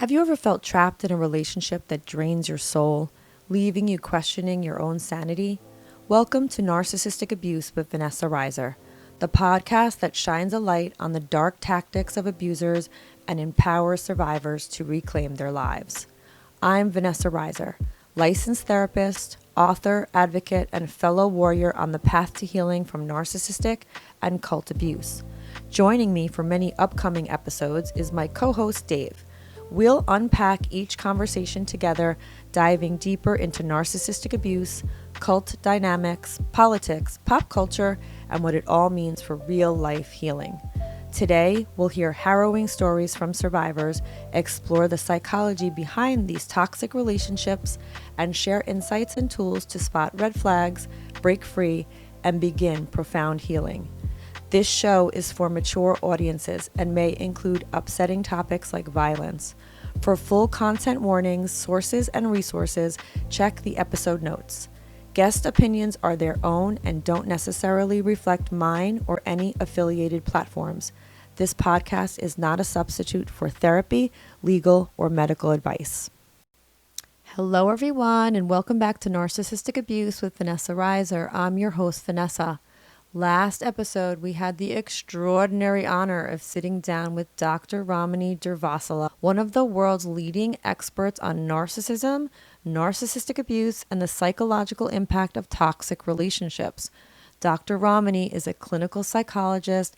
Have you ever felt trapped in a relationship that drains your soul, leaving you questioning your own sanity? Welcome to Narcissistic Abuse with Vanessa Reiser, the podcast that shines a light on the dark tactics of abusers and empowers survivors to reclaim their lives. I'm Vanessa Reiser, licensed therapist, author, advocate, and fellow warrior on the path to healing from narcissistic and cult abuse. Joining me for many upcoming episodes is my co-host Dave. We'll unpack each conversation together, diving deeper into narcissistic abuse, cult dynamics, politics, pop culture, and what it all means for real life healing. Today, we'll hear harrowing stories from survivors, explore the psychology behind these toxic relationships, and share insights and tools to spot red flags, break free, and begin profound healing. This show is for mature audiences and may include upsetting topics like violence. For full content warnings, sources, and resources, check the episode notes. Guest opinions are their own and don't necessarily reflect mine or any affiliated platforms. This podcast is not a substitute for therapy, legal, or medical advice. Hello, everyone, and welcome back to Narcissistic Abuse with Vanessa Reiser. I'm your host, Vanessa. Last episode, we had the extraordinary honor of sitting down with Dr. Ramani Durvasula, one of the world's leading experts on narcissism, narcissistic abuse, and the psychological impact of toxic relationships. Dr. Ramani is a clinical psychologist,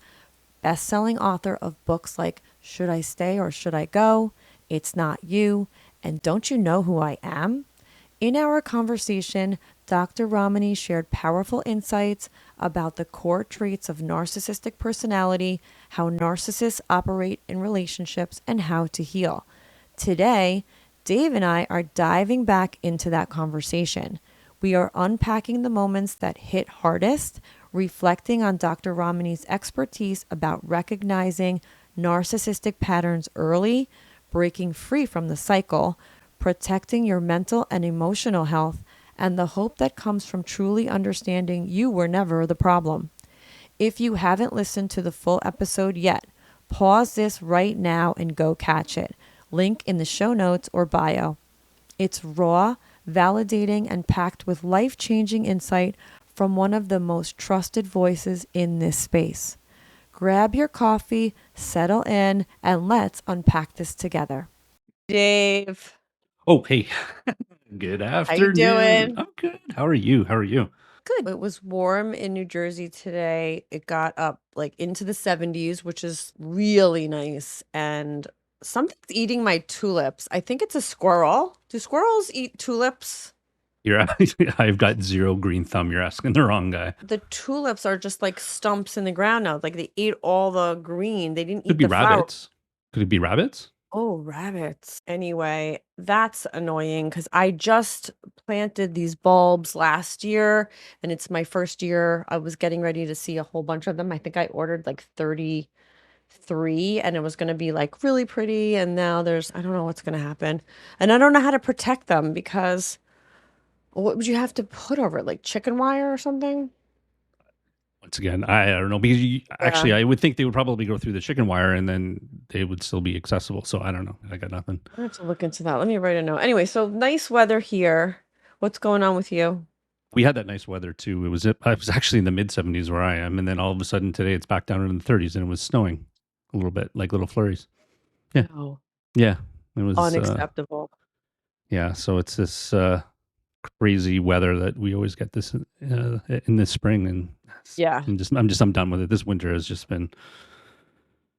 best-selling author of books like Should I Stay or Should I Go? It's Not You, and Don't You Know Who I Am? In our conversation, Dr. Ramani shared powerful insights about the core traits of narcissistic personality, how narcissists operate in relationships, and how to heal. Today, Dave and I are diving back into that conversation. We are unpacking the moments that hit hardest, reflecting on Dr. Ramani's expertise about recognizing narcissistic patterns early, breaking free from the cycle, protecting your mental and emotional health, and the hope that comes from truly understanding you were never the problem. If you haven't listened to the full episode yet, pause this right now and go catch it. Link in the show notes or bio. It's raw, validating, and packed with life-changing insight from one of the most trusted voices in this space. Grab your coffee, settle in, and let's unpack this together. Dave. Oh, hey. Good How you afternoon. doing? I'm good. How are you? Good. It was warm in New Jersey today. It got up like into the 70s, which is really nice. And something's eating my tulips. I think it's a squirrel. Do squirrels eat tulips? I've got zero green thumb. You're asking the wrong guy. The tulips are just like stumps in the ground now. Like they ate all the green. They didn't Could eat be the flower. rabbits. Could it be rabbits? Oh, rabbits. Anyway, that's annoying because I just planted these bulbs last year and it's my first year. I was getting ready to see a whole bunch of them. I think I ordered like 33 and it was going to be like really pretty. And now I don't know what's going to happen. And I don't know how to protect them because what would you have to put over it? Like chicken wire or something? Once again, I don't know. Because actually, I would think they would probably go through the chicken wire and then they would still be accessible. So I don't know. I got nothing. I have to look into that. Let me write a note. Anyway, so nice weather here. What's going on with you? We had that nice weather too. I was actually in the mid 70s where I am. And then all of a sudden today it's back down in the 30s and it was snowing a little bit, like little flurries. Yeah. Oh, Yeah. It was unacceptable. yeah. So it's this crazy weather that we always get this in the spring, and Yeah. I'm done with it. This winter has just been,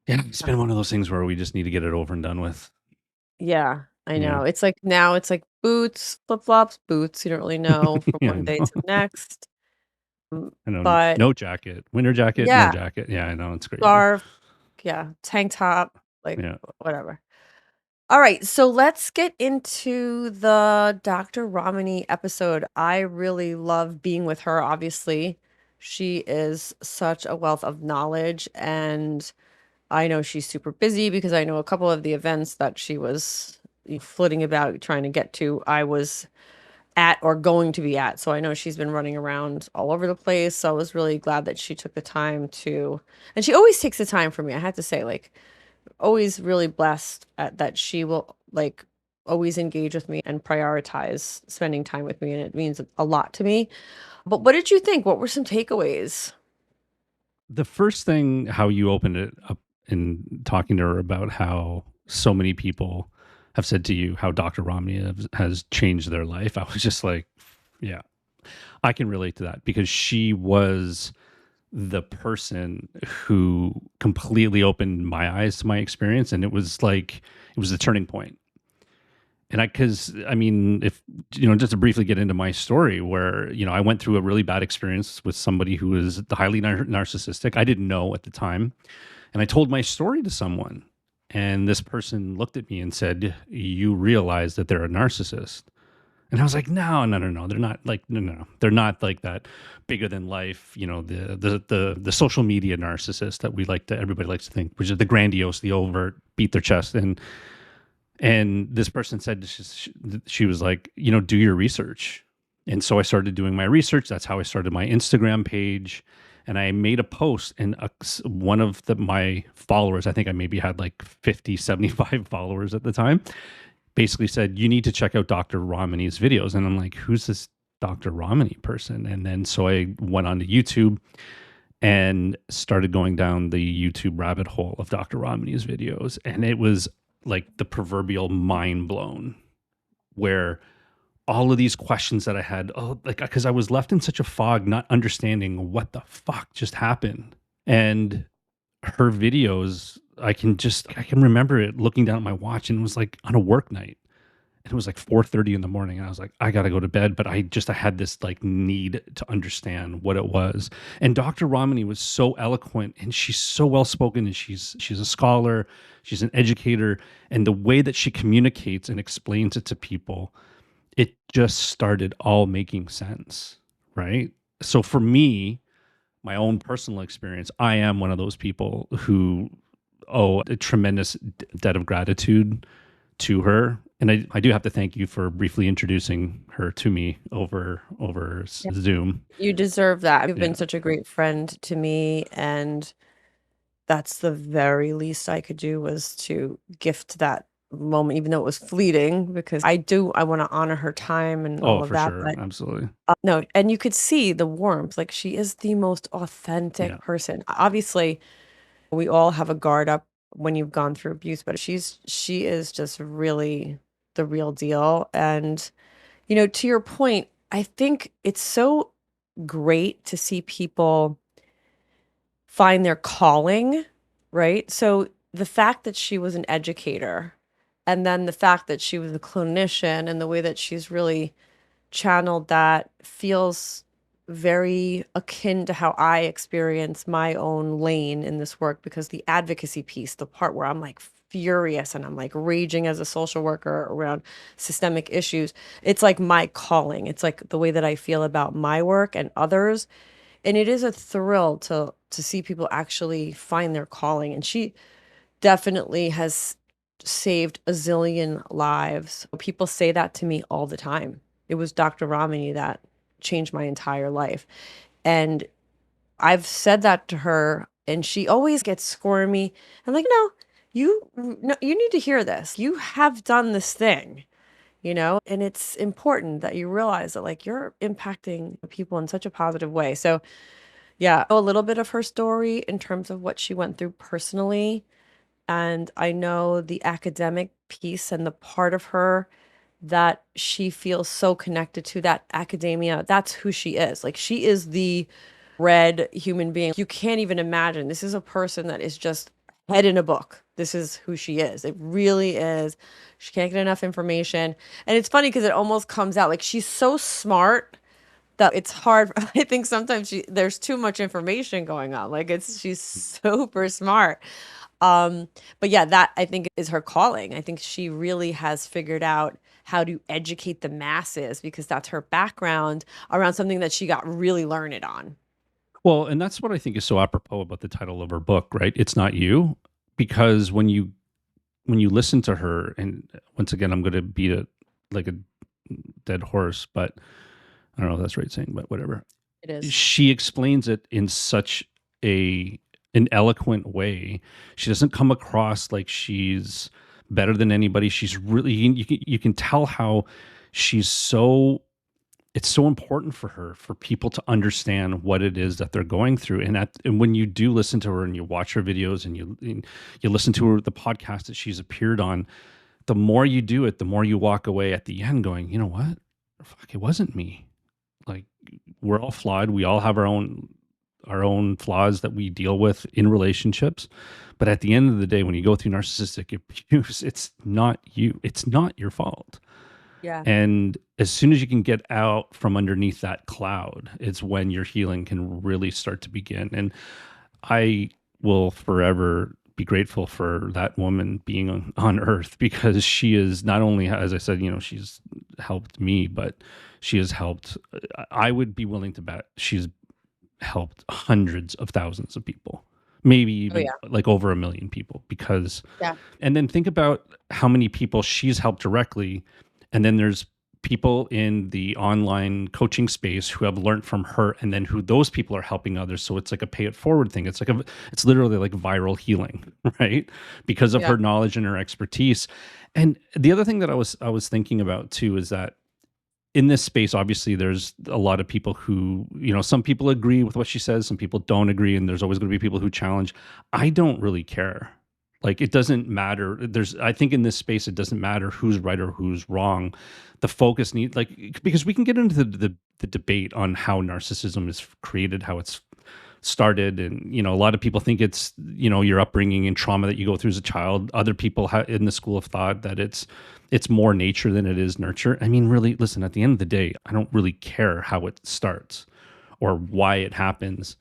it's been one of those things where we just need to get it over and done with. Yeah, I know. Yeah. It's like now it's like boots, flip-flops, boots. You don't really know from Yeah, I one day know. to the next. I know. But No jacket, winter jacket, no yeah, jacket. Yeah, I know, it's crazy. scarf, yeah, tank top, like Yeah. whatever. All right, so let's get into the Dr. Ramani episode. I really love being with her, obviously. She is such a wealth of knowledge, and I know she's super busy because I know a couple of the events that she was flitting about trying to get to, I was at or going to be at. So I know she's been running around all over the place. So I was really glad that she took the time to, and she always takes the time for me. I have to say, like, always really blessed that she will like always engage with me and prioritize spending time with me, and it means a lot to me. But what did you think? What were some takeaways? The first thing, how you opened it up in talking to her about how so many people have said to you how Dr. Romney has changed their life. I was just like, yeah, I can relate to that because she was the person who completely opened my eyes to my experience. And it was like, it was the turning point. And cause I mean, if, just to briefly get into my story where, I went through a really bad experience with somebody who was highly narcissistic. I didn't know at the time. And I told my story to someone. And this person looked at me and said, "You realize that they're a narcissist." And I was like, "No, no, no, no. They're not like, no, no, no. They're not like that bigger than life, the social media narcissist that everybody likes to think, which is the grandiose, the overt, beat their chest." And this person said, she was like, "Do your research." And so I started doing my research. That's how I started my Instagram page. And I made a post, and one of my followers, I think I maybe had like 50, 75 followers at the time, basically said, "You need to check out Dr. Ramani's videos." And I'm like, "Who's this Dr. Ramani person?" And then so I went onto YouTube and started going down the YouTube rabbit hole of Dr. Ramani's videos. And it was like the proverbial mind blown, where all of these questions that I had, like, because I was left in such a fog, not understanding what the fuck just happened. And her videos, I can remember it looking down at my watch, and it was like on a work night. And it was like 4:30 in the morning. And I was like, I gotta go to bed. But I had this like need to understand what it was. And Dr. Ramani was so eloquent, and she's so well spoken, and she's a scholar, she's an educator, and the way that she communicates and explains it to people, it just started all making sense. Right. So for me, my own personal experience, I am one of those people who owe a tremendous debt of gratitude to her. And I do have to thank you for briefly introducing her to me over Zoom. You deserve that. You've been Yeah. such a great friend to me, and that's the very least I could do, was to gift that moment, even though it was fleeting, because I want to honor her time and Oh, all of for that. sure. But Absolutely. no, and you could see the warmth. Like, she is the most Yeah. authentic person. Obviously, we all have a guard up when you've gone through abuse, but she is just really the real deal. And, to your point, I think it's so great to see people find their calling, right? So the fact that she was an educator, and then the fact that she was a clinician, and the way that she's really channeled that, feels very akin to how I experience my own lane in this work, because the advocacy piece, the part where I'm like furious and I'm like raging as a social worker around systemic issues, it's like my calling. It's like the way that I feel about my work and others. And it is a thrill to see people actually find their calling. And she definitely has saved a zillion lives. People say that to me all the time. It was Dr. Ramani that changed my entire life. And I've said that to her, and she always gets squirmy. I'm like, "No, you need to hear this. You have done this thing." And it's important that you realize that, like, you're impacting people in such a positive way. So yeah, a little bit of her story in terms of what she went through personally. And I know the academic piece and the part of her that she feels so connected to, that academia, that's who she is. Like, she is the red human being. You can't even imagine. This is a person that is just head in a book. This is who she is. It really is. She can't get enough information. And it's funny because it almost comes out like she's so smart that it's hard. I think sometimes there's too much information going on. Like, she's super smart. Um, but yeah, that I think is her calling. I think she really has figured out how to educate the masses, because that's her background around something that she got really learned on. Well, and that's what I think is so apropos about the title of her book, right? It's Not You. Because when you listen to her, and once again, I'm going to beat it like a dead horse, but I don't know if that's right saying, but whatever. It is. She explains it in such a an eloquent way. She doesn't come across like she's better than anybody. She's really, you can tell how she's so, it's so important for her for people to understand what it is that they're going through. And when you do listen to her and you watch her videos and you listen to her, the podcast that she's appeared on, the more you do it, the more you walk away at the end going, you know what? Fuck, it wasn't me. Like, we're all flawed. We all have our own flaws that we deal with in relationships. But at the end of the day, when you go through narcissistic abuse, it's not you. It's not your fault. Yeah. And as soon as you can get out from underneath that cloud, it's when your healing can really start to begin. And I will forever be grateful for that woman being on earth, because she is not only, as I said, she's helped me, but she has helped, I would be willing to bet she's helped hundreds of thousands of people, maybe Oh even yeah. like over 1 million people. Because, Yeah. and then think about how many people she's helped directly. And then there's people in the online coaching space who have learned from her, and then who those people are helping others. So it's like a pay it forward thing. It's literally like viral healing, right? Because of Yeah. her knowledge and her expertise. And the other thing that I was thinking about too is that in this space, obviously, there's a lot of people who, some people agree with what she says, some people don't agree, and there's always going to be people who challenge. I don't really care. Like, it doesn't matter. I think in this space, it doesn't matter who's right or who's wrong. The focus because we can get into the debate on how narcissism is created, how it's started. And, a lot of people think it's, your upbringing and trauma that you go through as a child. Other people in the school of thought that it's more nature than it is nurture. I mean, really, listen, at the end of the day, I don't really care how it starts or why it happens.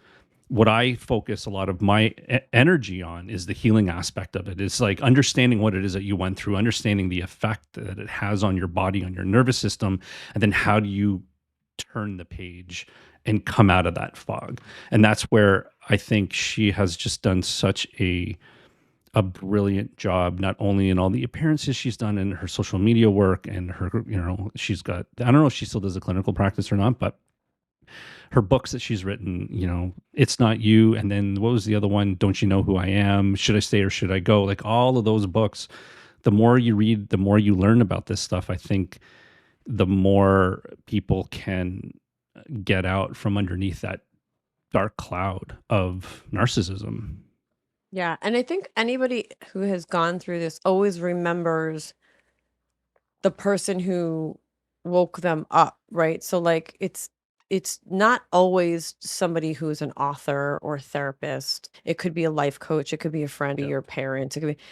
What I focus a lot of my energy on is the healing aspect of it. It's like understanding what it is that you went through, understanding the effect that it has on your body, on your nervous system, and then how do you turn the page and come out of that fog. And that's where I think she has just done such a brilliant job, not only in all the appearances she's done in her social media work and her, she's got, I don't know if she still does a clinical practice or not, but her books that she's written, It's Not You. And then what was the other one? Don't You Know Who I Am? Should I Stay or Should I Go? Like, all of those books, the more you read, the more you learn about this stuff. I think the more people can get out from underneath that dark cloud of narcissism. Yeah. And I think anybody who has gone through this always remembers the person who woke them up, right? So like it's not always somebody who's an author or therapist. It could be a life coach, it could be a friend, Yep. your parents, it could be,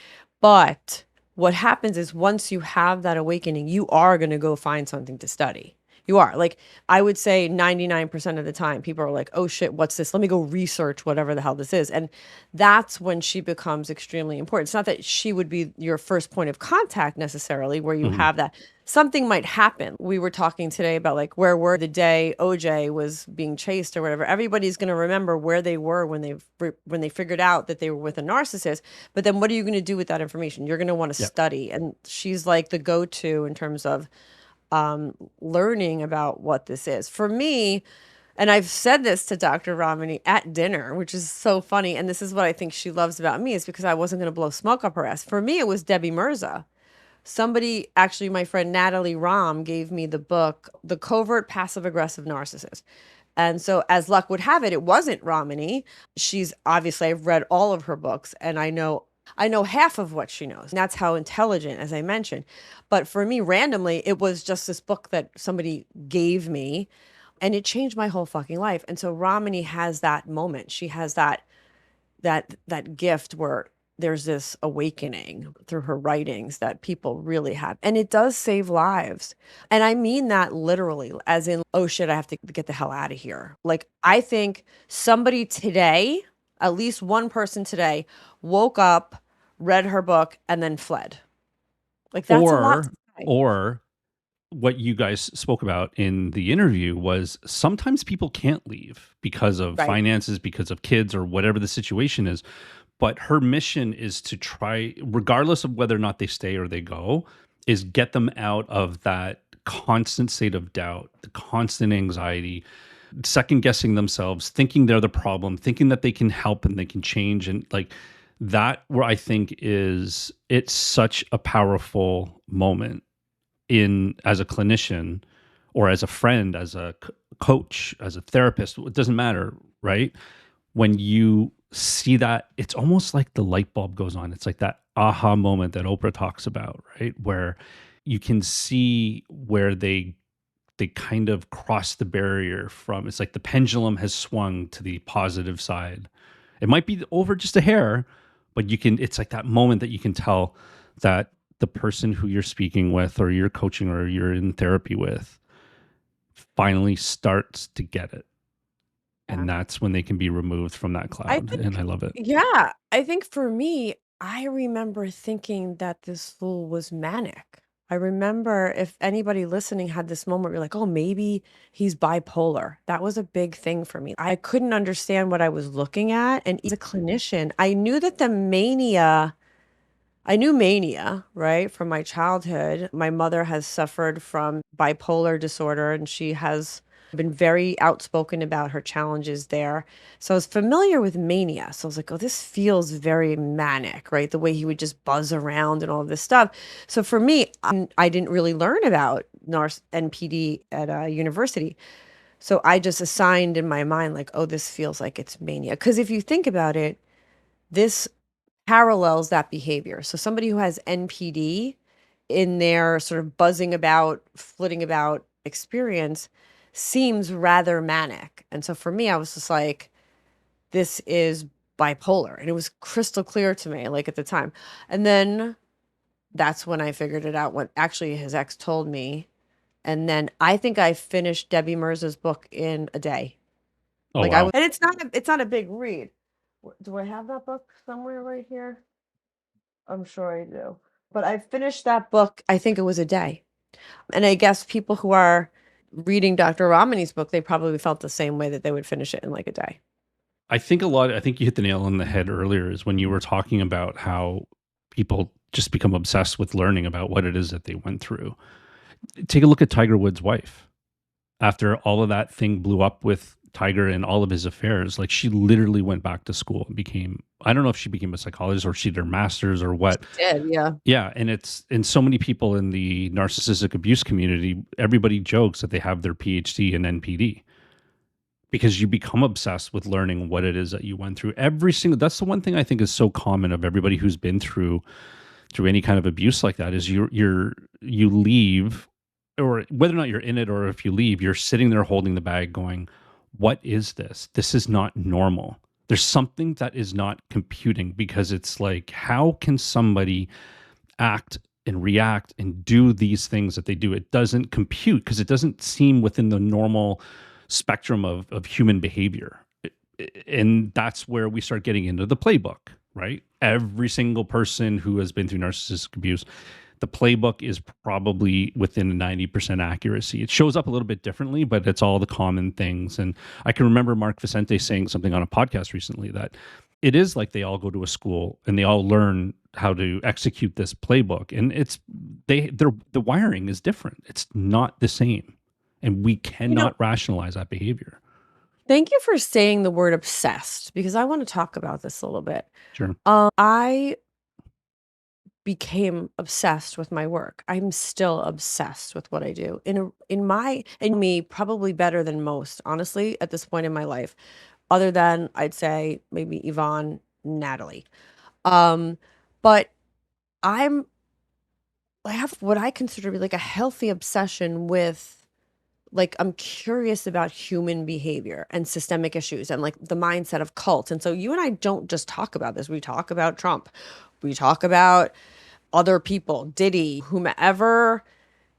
but what happens is once you have that awakening, you are going to go find something to study. You are. Like, I would say 99% of the time, people are like, oh shit, what's this? Let me go research whatever the hell this is. And that's when she becomes extremely important. It's not that she would be your first point of contact necessarily, where you Mhm. have that. Something might happen. We were talking today about like where were the day OJ was being chased or whatever. Everybody's going to remember where they were when they figured out that they were with a narcissist. But then what are you going to do with that information? You're going to want to Yep. study. And she's like the go-to in terms of learning about what this is. For me, and I've said this to Dr. Ramani at dinner, which is so funny. And this is what I think she loves about me, is because I wasn't going to blow smoke up her ass. For me, it was Debbie Mirza. Somebody, actually, my friend Natalie Rom gave me the book, The Covert Passive Aggressive Narcissist. And so, as luck would have it, it wasn't Ramani. She's obviously, I've read all of her books, and I know half of what she knows. And that's how intelligent, as I mentioned. But for me, randomly, it was just this book that somebody gave me, and it changed my whole fucking life. And so Ramani has that moment. She has that gift where there's this awakening through her writings that people really have, and it does save lives. And I mean that literally, as in, oh shit, I have to get the hell out of here. Like, I think somebody today, at least one person today, woke up, read her book, and then fled. Like, that's a lot to Or, say. or what you guys spoke about in the interview was sometimes people can't leave because of Right. finances, because of kids, or whatever the situation is. But her mission is to try, regardless of whether or not they stay or they go, is get them out of that constant state of doubt, the constant anxiety, second guessing themselves, thinking they're the problem, thinking that they can help and they can change. And like that, where I think it's such a powerful moment in as a clinician or as a friend, as a coach, as a therapist, it doesn't matter, right? When you see that, it's almost like the light bulb goes on. It's like that aha moment that Oprah talks about, right? Where you can see where they kind of cross the barrier from, it's like the pendulum has swung to the positive side. It might be over just a hair, but it's like that moment that you can tell that the person who you're speaking with or you're coaching or you're in therapy with finally starts to get it. Yeah. And that's when they can be removed from that I cloud. think And I love it. yeah, I think for me, I remember thinking that this fool was manic. I remember if anybody listening had this moment where you're like, "Oh, maybe he's bipolar." That was a big thing for me. I couldn't understand what I was looking at, and as a clinician, I knew that the mania I knew mania, right, from my childhood. My mother has suffered from bipolar disorder, and she has been very outspoken about her challenges there. So I was familiar with mania. So I was like, oh, this feels very manic, right? The way he would just buzz around and all this stuff. So for me, I didn't really learn about NPD at a university. So I just assigned in my mind, like, oh, this feels like it's mania. Because if you think about it, this parallels that behavior. So somebody who has NPD in their sort of buzzing about, flitting about experience seems rather manic. And so for me, I was just like, this is bipolar. And it was crystal clear to me, like at the time. And then that's when I figured it out, when actually his ex told me. And then I think I finished Debbie Merz's book in a day. Oh, Like wow. and it's not a big read. Do I have that book somewhere right here? I'm sure I do. But I finished that book, I think it was a day. And I guess people who are reading Dr. Ramani's book, they probably felt the same way that they would finish it in like a day. I think you hit the nail on the head earlier is when you were talking about how people just become obsessed with learning about what it is that they went through. Take a look at Tiger Woods' wife. After all of that thing blew up with Tiger and all of his affairs, like she literally went back to school and became, I don't know if she became a psychologist or she did her master's or what. Did, yeah. Yeah. And so many people in the narcissistic abuse community, everybody jokes that they have their PhD in NPD because you become obsessed with learning what it is that you went through. That's the one thing I think is so common of everybody who's been through any kind of abuse like that is you leave, or whether or not you're in it or if you leave, you're sitting there holding the bag going, what is this? This is not normal. There's something that is not computing, because it's like, how can somebody act and react and do these things that they do? It doesn't compute because it doesn't seem within the normal spectrum of human behavior. And that's where we start getting into the playbook, right? Every single person who has been through narcissistic abuse, the playbook is probably within 90% accuracy. It shows up a little bit differently, but it's all the common things. And I can remember Mark Vicente saying something on a podcast recently that it is like they all go to a school and they all learn how to execute this playbook. And the wiring is different. It's not the same. And we You know, cannot rationalize that behavior. thank you for saying the word obsessed because I want to talk about this a little bit. Sure. I became obsessed with my work. I'm still obsessed with what I do. In me probably better than most, honestly, at this point in my life, other than I'd say maybe Yvonne, Natalie. Um, but I'm I have what I consider to be like a healthy obsession with, like, I'm curious about human behavior and systemic issues and like the mindset of cults. And so you and I don't just talk about this. We talk about Trump. We talk about other people, Diddy, whomever.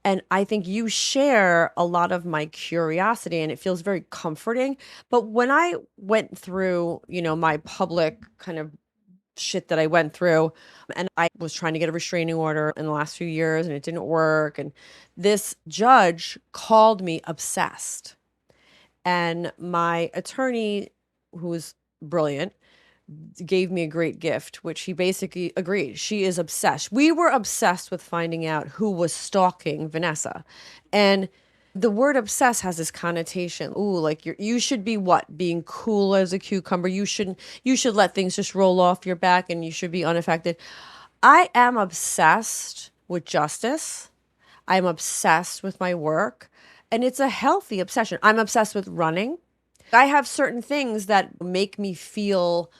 And I think you share a lot of my curiosity and it feels very comforting. But when I went through, my public kind of shit that I went through, and I was trying to get a restraining order in the last few years and it didn't work. And this judge called me obsessed. And my attorney, who was brilliant, gave me a great gift, which he basically agreed. She is obsessed. We were obsessed with finding out who was stalking Vanessa. And The word obsess has this connotation. Ooh, like you should be what? Being cool as a cucumber. You should let things just roll off your back and you should be unaffected. I am obsessed with justice. I'm obsessed with my work, and it's a healthy obsession. I'm obsessed with running. I have certain things that make me feel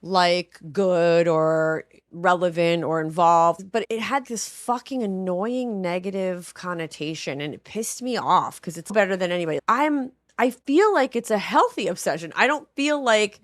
like good or relevant or involved, but it had this fucking annoying negative connotation and it pissed me off because it's better than anybody. I feel like it's a healthy obsession. I don't feel like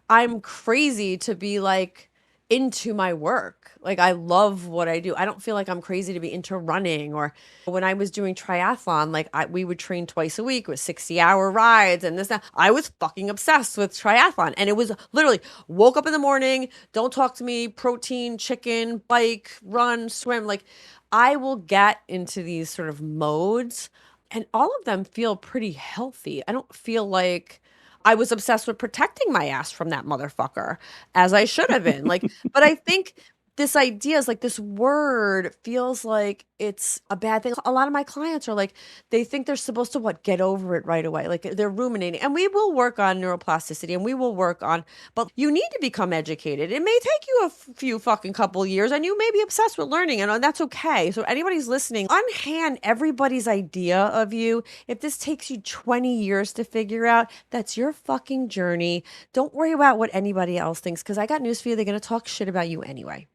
I'm crazy to be like into my work. Like I love what I do. I don't feel like I'm crazy to be into running or when I was doing triathlon, like we would train twice a week with 60-hour rides and this, that. I was fucking obsessed with triathlon. And it was literally woke up in the morning, don't talk to me, protein, chicken, bike, run, swim. Like I will get into these sort of modes and all of them feel pretty healthy. I don't feel like I was obsessed with protecting my ass from that motherfucker, as I should have been. Like, but I think this idea is like this word feels like it's a bad thing. A lot of my clients are like, they think they're supposed to what, get over it right away. Like they're ruminating. And we will work on neuroplasticity and we will work on, but you need to become educated. It may take you a few fucking couple years and you may be obsessed with learning and that's okay. So anybody's listening, unhand everybody's idea of you. If this takes you 20 years to figure out, that's your fucking journey. Don't worry about what anybody else thinks because I got news for you. They're going to talk shit about you anyway.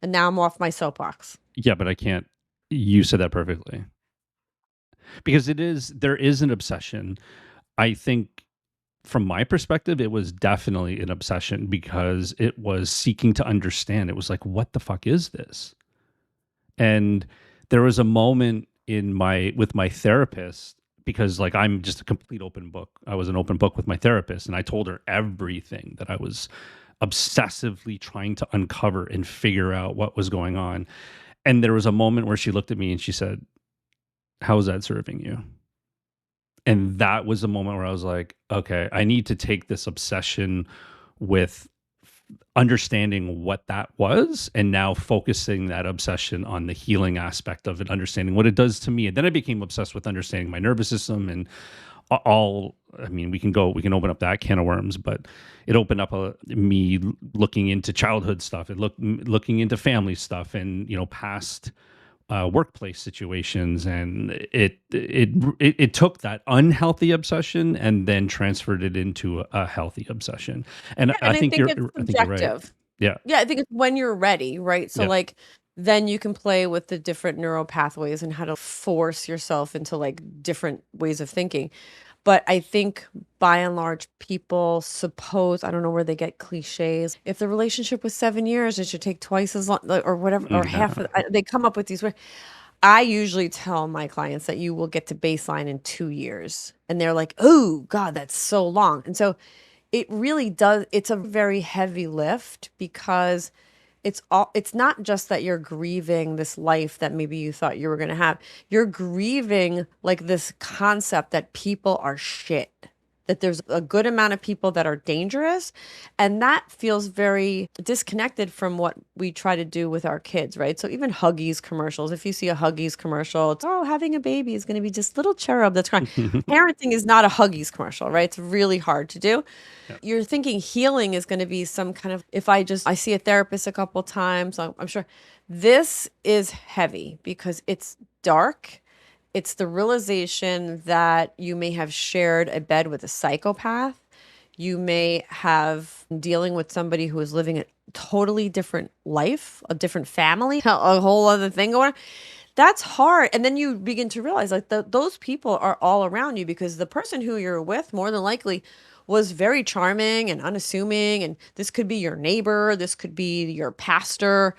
And now I'm off my soapbox. Yeah, but I can't. You said that perfectly because there is an obsession. I think from my perspective, it was definitely an obsession because it was seeking to understand. It was like, what the fuck is this? And there was a moment with my therapist because like I'm just a complete open book. I was an open book with my therapist and I told her everything that I was obsessively trying to uncover and figure out what was going on. And there was a moment where she looked at me and she said, "How is that serving you?" And that was a moment where I was like, okay, I need to take this obsession with understanding what that was and now focusing that obsession on the healing aspect of it, understanding what it does to me. And then I became obsessed with understanding my nervous system and all. I mean, we can open up that can of worms, but it opened up me looking into childhood stuff and looking into family stuff and, past workplace situations, and it took that unhealthy obsession and then transferred it into a healthy obsession. And Yeah, and I think it's I think you're right. subjective. Yeah, Yeah, I think it's when you're ready, right? So yeah. like then you can play with the different neural pathways and how to force yourself into like different ways of thinking. But I think by and large, people suppose, I don't know where they get cliches. If the relationship was 7 years, it should take twice as long or whatever, or half of they come up with these words. I usually tell my clients that you will get to baseline in 2 years. And they're like, oh, God, that's so long. And so it really does. It's a very heavy lift because it's not just that you're grieving this life that maybe you thought you were going to have. You're grieving like this concept that people are shit, that there's a good amount of people that are dangerous, and that feels very disconnected from what we try to do with our kids, right? So even Huggies commercials, if you see a Huggies commercial, it's, oh, having a baby is going to be just little cherub that's crying. Parenting is not a Huggies commercial, right? It's really hard to do. Yeah. You're thinking healing is going to be some kind of, if I see a therapist a couple times, I'm sure this is heavy because it's dark. It's the realization that you may have shared a bed with a psychopath. You may have dealing with somebody who is living a totally different life, a different family, a whole other thing going on. That's hard. And then you begin to realize like those people are all around you because the person who you're with more than likely was very charming and unassuming. And this could be your neighbor, this could be your pastor.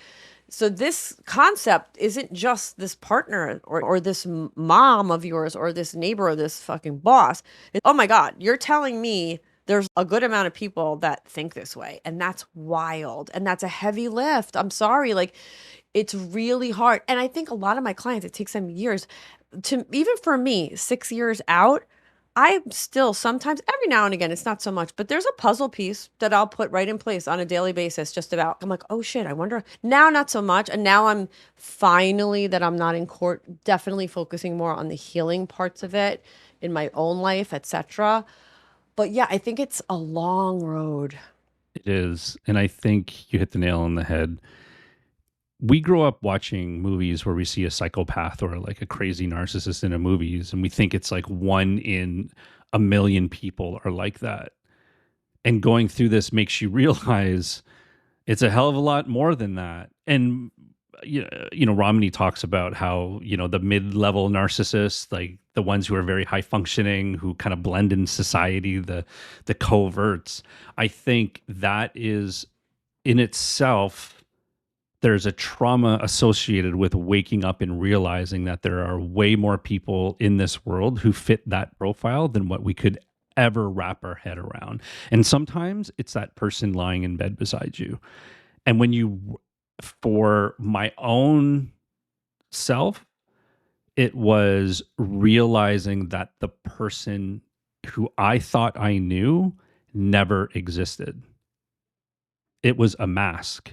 So this concept isn't just this partner or this mom of yours or this neighbor or this fucking boss. Oh my God, you're telling me there's a good amount of people that think this way. And that's wild. And that's a heavy lift. I'm sorry. Like it's really hard. And I think a lot of my clients, it takes them years to, even for me, 6 years out, I still sometimes, every now and again, it's not so much, but there's a puzzle piece that I'll put right in place on a daily basis, just about. I'm like, oh shit, I wonder. Now, not so much. And now I'm finally, that I'm not in court, definitely focusing more on the healing parts of it in my own life, etc. But yeah, I think it's a long road. It is. And I think you hit the nail on the head. We grow up watching movies where we see a psychopath or like a crazy narcissist in a movies, and we think it's like one in a million people are like that. And going through this makes you realize it's a hell of a lot more than that. And Ramani talks about how, the mid-level narcissists, like the ones who are very high functioning, who kind of blend in society, the coverts. I think that is in itself, there's a trauma associated with waking up and realizing that there are way more people in this world who fit that profile than what we could ever wrap our head around. And sometimes it's that person lying in bed beside you. And for my own self, it was realizing that the person who I thought I knew never existed. It was a mask.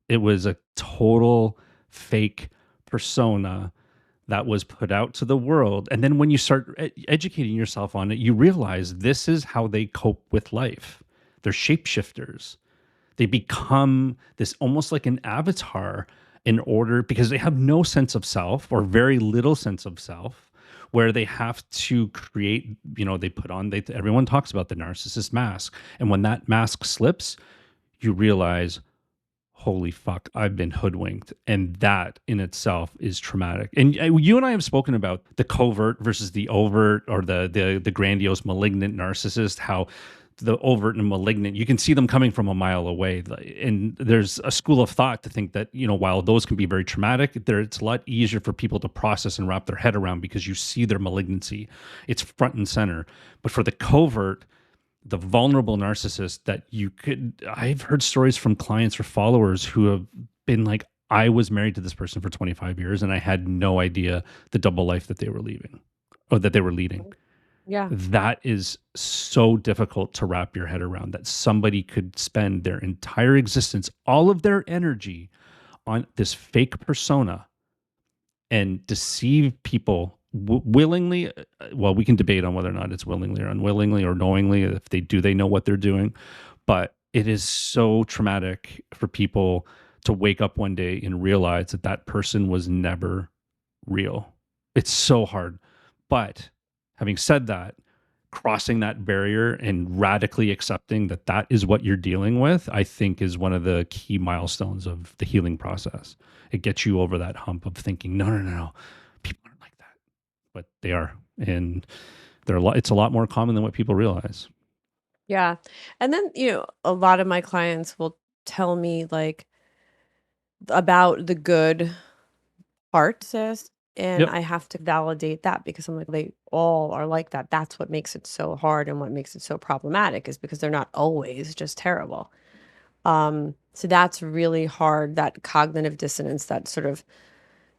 It was a total fake persona that was put out to the world. And then when you start educating yourself on it, you realize this is how they cope with life. They're shapeshifters. They become this almost like an avatar in order, because they have no sense of self or very little sense of self, where they have to create, everyone talks about the narcissist mask. And when that mask slips, you realize, holy fuck, I've been hoodwinked. And that in itself is traumatic. And you and I have spoken about the covert versus the overt, or the grandiose malignant narcissist, how the overt and malignant, you can see them coming from a mile away. And there's a school of thought to think that, while those can be very traumatic, it's a lot easier for people to process and wrap their head around because you see their malignancy. It's front and center. But for the covert, the vulnerable narcissist, I've heard stories from clients or followers who have been like, I was married to this person for 25 years and I had no idea the double life that they were leaving, or that they were leading. Yeah. That is so difficult to wrap your head around, that somebody could spend their entire existence, all of their energy, on this fake persona and deceive people willingly. Well, we can debate on whether or not it's willingly or unwillingly or knowingly. If they do, they know what they're doing. But it is so traumatic for people to wake up one day and realize that that person was never real. It's so hard. But having said that, crossing that barrier and radically accepting that that is what you're dealing with, I think is one of the key milestones of the healing process. It gets you over that hump of thinking, no, no, no, no, people aren't like that, but they are. And it's a lot more common than what people realize. Yeah. And then, a lot of my clients will tell me like about the good part, sis, and Yep. I have to validate that, because I'm like, they all are like that. That's what makes it so hard and what makes it so problematic, is because they're not always just terrible. So that's really hard, that cognitive dissonance, that sort of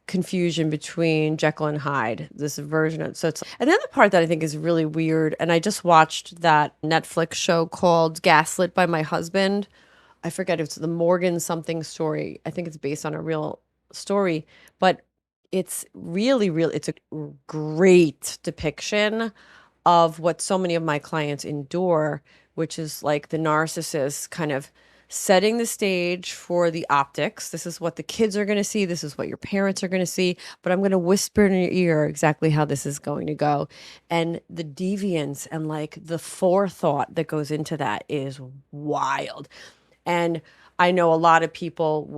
confusion between Jekyll and Hyde, this version of, so it's, and the other part that I think is really weird, and I just watched that Netflix show called Gaslit by My Husband. I forget, it's the Morgan something story. I think it's based on a real story, but it's really, really, it's a great depiction of what so many of my clients endure, which is like the narcissist kind of setting the stage for the optics. This is what the kids are going to see. This is what your parents are going to see. But I'm going to whisper in your ear exactly how this is going to go. And the deviance and like the forethought that goes into that is wild. And I know a lot of people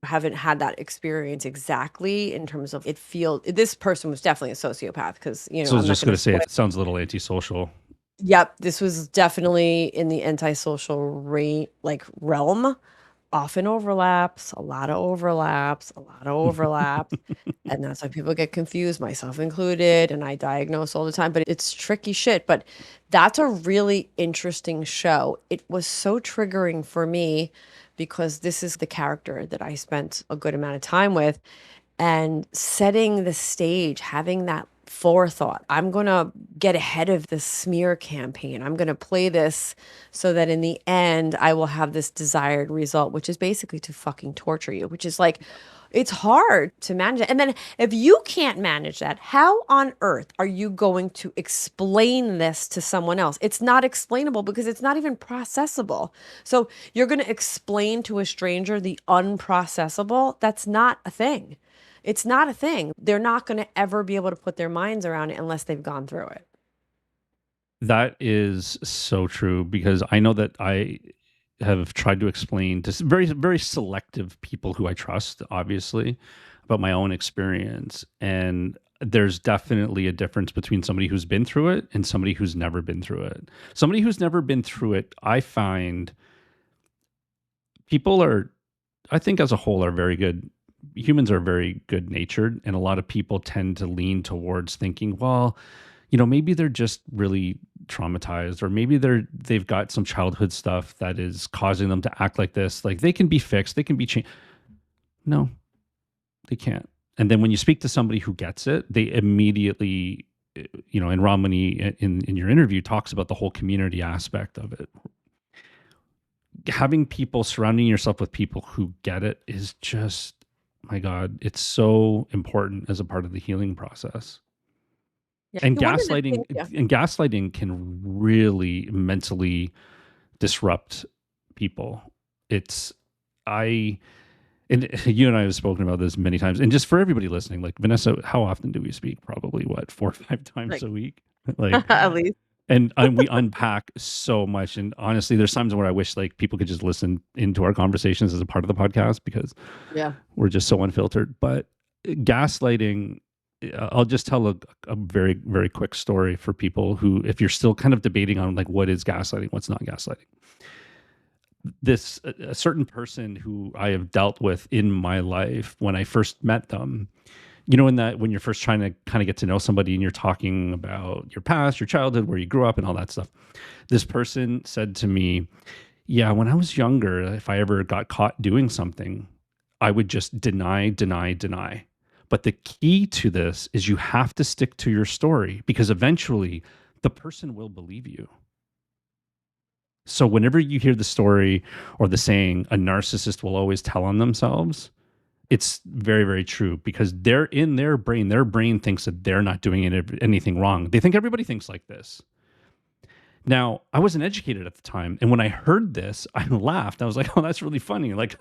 haven't had that experience exactly, in terms of, this person was definitely a sociopath, because, So I was I'm not just going going to to say, spoil. it sounds a little antisocial. Yep, this was definitely in the antisocial realm. Often overlaps, a lot of overlaps, a lot of overlaps. And that's why people get confused, myself included, and I diagnose all the time. But it's tricky shit. But that's a really interesting show. It was so triggering for me, because this is the character that I spent a good amount of time with, and setting the stage, having that forethought. I'm going to get ahead of the smear campaign. I'm going to play this so that in the end, I will have this desired result, which is basically to fucking torture you, which is like, it's hard to manage it. And then if you can't manage that, how on earth are you going to explain this to someone else? It's not explainable because it's not even processable. So you're going to explain to a stranger the unprocessable. That's not a thing. It's not a thing. They're not going to ever be able to put their minds around it unless they've gone through it. That is so true because I know that I have tried to explain to very, very selective people who I trust, obviously, about my own experience. And there's definitely a difference between somebody who's been through it and somebody who's never been through it. Somebody who's never been through it, I find people are, I think as a whole, are very good. Humans are very good natured. And a lot of people tend to lean towards thinking, well, maybe they're just really traumatized, or maybe they've got some childhood stuff that is causing them to act like this. Like they can be fixed, they can be changed. No, they can't. And then when you speak to somebody who gets it, they immediately, and Ramani in your interview talks about the whole community aspect of it. Having people, surrounding yourself with people who get it is just, my God, it's so important as a part of the healing process. Yeah. And One of the things, gaslighting yeah. and gaslighting can really mentally disrupt people. It's I and you and I have spoken about this many times. And just for everybody listening, like Vanessa, how often do we speak? Probably what, 4 or 5 times Like, a week? Like, at least. and we unpack so much. And honestly, there's times where I wish like people could just listen into our conversations as a part of the podcast because Yeah. we're just so unfiltered. But gaslighting, I'll just tell a very, very quick story for people who, if you're still kind of debating on like what is gaslighting, what's not gaslighting. This a certain person who I have dealt with in my life, when I first met them, in that when you're first trying to kind of get to know somebody and you're talking about your past, your childhood, where you grew up and all that stuff. This person said to me, yeah, when I was younger, if I ever got caught doing something, I would just deny, deny, deny. But the key to this is you have to stick to your story because eventually the person will believe you. So whenever you hear the story or the saying, a narcissist will always tell on themselves, it's very, very true because they're in their brain thinks that they're not doing anything wrong. They think everybody thinks like this. Now, I wasn't educated at the time, and when I heard this, I laughed. I was like, "Oh, that's really funny! Like,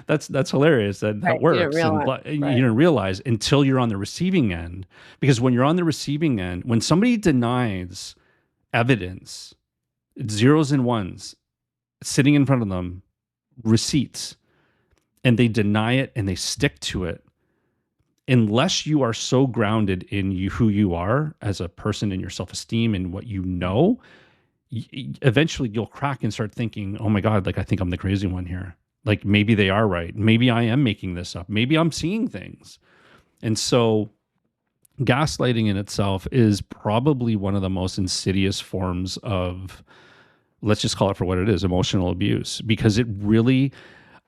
that's hilarious that Right. that You didn't works." And realize. you Right. don't realize until you're on the receiving end, because when you're on the receiving end, when somebody denies evidence, zeros and ones sitting in front of them, receipts, and they deny it and they stick to it, unless you are so grounded in who you are as a person, in your self-esteem and what you know, eventually you'll crack and start thinking, oh my God, like I think I'm the crazy one here. Like maybe they are right. Maybe I am making this up. Maybe I'm seeing things. And so gaslighting in itself is probably one of the most insidious forms of, let's just call it for what it is, emotional abuse, because it really,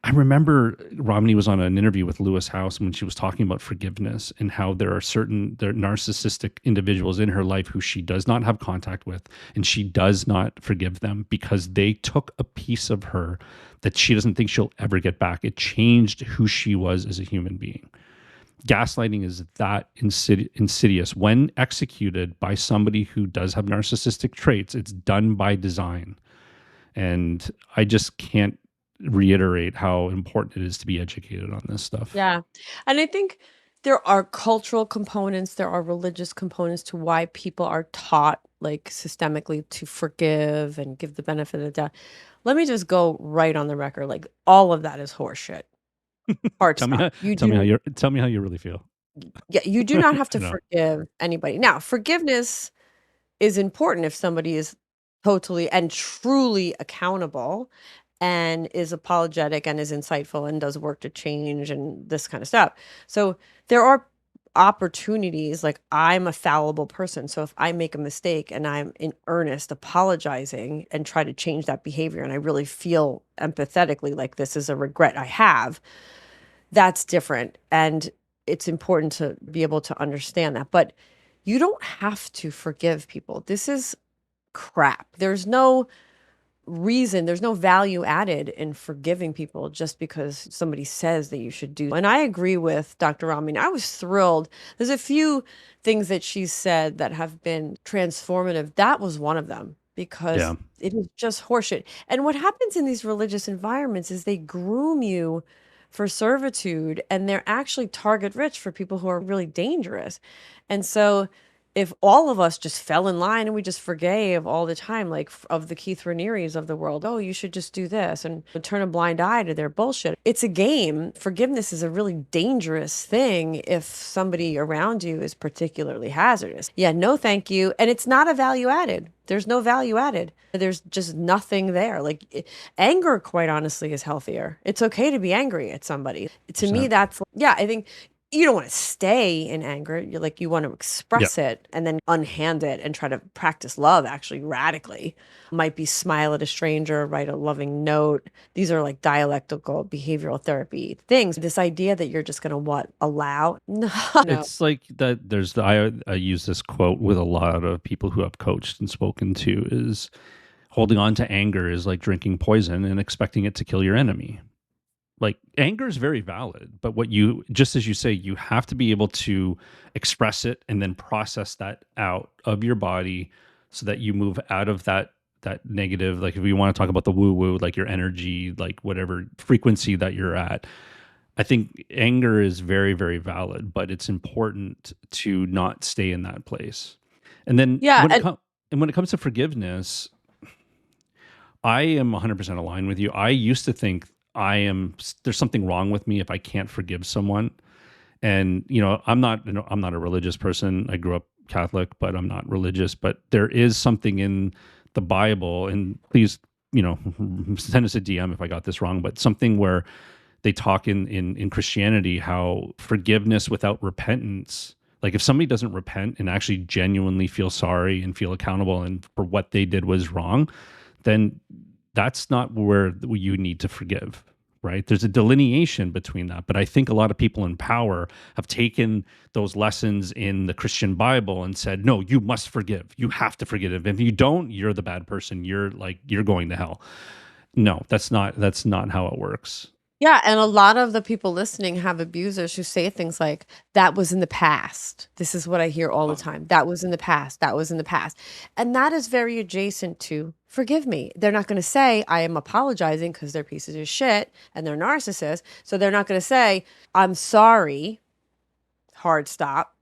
I remember Romney was on an interview with Lewis House when she was talking about forgiveness and how there are narcissistic individuals in her life who she does not have contact with, and she does not forgive them because they took a piece of her that she doesn't think she'll ever get back. It changed who she was as a human being. Gaslighting is that insidious. When executed by somebody who does have narcissistic traits, it's done by design. And I just can't reiterate how important it is to be educated on this stuff. Yeah. And I think there are cultural components, there are religious components to why people are taught like systemically to forgive and give the benefit of the doubt. Let me just go right on the record. Like all of that is horseshit. Hard Tell me stop. how tell me how you really feel. Yeah, you do not have to No. forgive anybody. Now, forgiveness is important if somebody is totally and truly accountable and is apologetic and is insightful and does work to change and this kind of stuff. So there are opportunities, like I'm a fallible person. So if I make a mistake and I'm in earnest apologizing and try to change that behavior and I really feel empathetically like this is a regret I have, that's different. And it's important to be able to understand that. But You don't have to forgive people. This is crap. There's no reason, there's no value added in forgiving people just because somebody says that you should do. And I agree with Dr. Ramin. I was thrilled. There's a few things that she said that have been transformative. That was one of them because Yeah. it is just horseshit. And what happens in these religious environments is they groom you for servitude, and they're actually target rich for people who are really dangerous. And so if all of us just fell in line and we just forgave all the time, like of the Keith Ranieris of the world, oh, you should just do this and turn a blind eye to their bullshit. It's a game. Forgiveness is a really dangerous thing if somebody around you is particularly hazardous. Yeah, no, thank you. And it's not a value added. There's no value added. There's just nothing there. Anger, quite honestly, is healthier. It's okay to be angry at somebody. To me, 100%. that's, yeah, I think you don't want to stay in anger. You want to Yeah. express it and then unhand it and try to practice love actually radically. Might be smile at a stranger, write a loving note. These are like dialectical behavioral therapy things. This idea that you're just going to allow? No, no. It's like that. I use this quote with a lot of people who I've coached and spoken to is holding on to anger is like drinking poison and expecting it to kill your enemy. Like anger is very valid, but just as you say, you have to be able to express it and then process that out of your body so that you move out of that negative, like if we want to talk about the woo woo, like your energy, like whatever frequency that you're at. I think anger is very, very valid, but it's important to not stay in that place. And then Yeah. And when it comes to forgiveness, I am 100% aligned with you. I used to think there's something wrong with me if I can't forgive someone. And I'm not a religious person. I grew up Catholic, but I'm not religious. But there is something in the Bible, and please, send us a DM if I got this wrong. But something where they talk in Christianity how forgiveness without repentance, like if somebody doesn't repent and actually genuinely feel sorry and feel accountable and for what they did was wrong, then that's not where you need to forgive, right? There's a delineation between that. But I think a lot of people in power have taken those lessons in the Christian Bible and said, no, you must forgive. You have to forgive. If you don't, you're the bad person. You're going to hell. No, that's not how it works. yeah, and a lot of the people listening have abusers who say things like, that was in the past. This is what I hear all the time. That was in the past. That was in the past. And that is very adjacent to forgive me. They're not going to say, I am apologizing because they're pieces of shit and they're narcissists. So they're not going to say, I'm sorry, hard stop.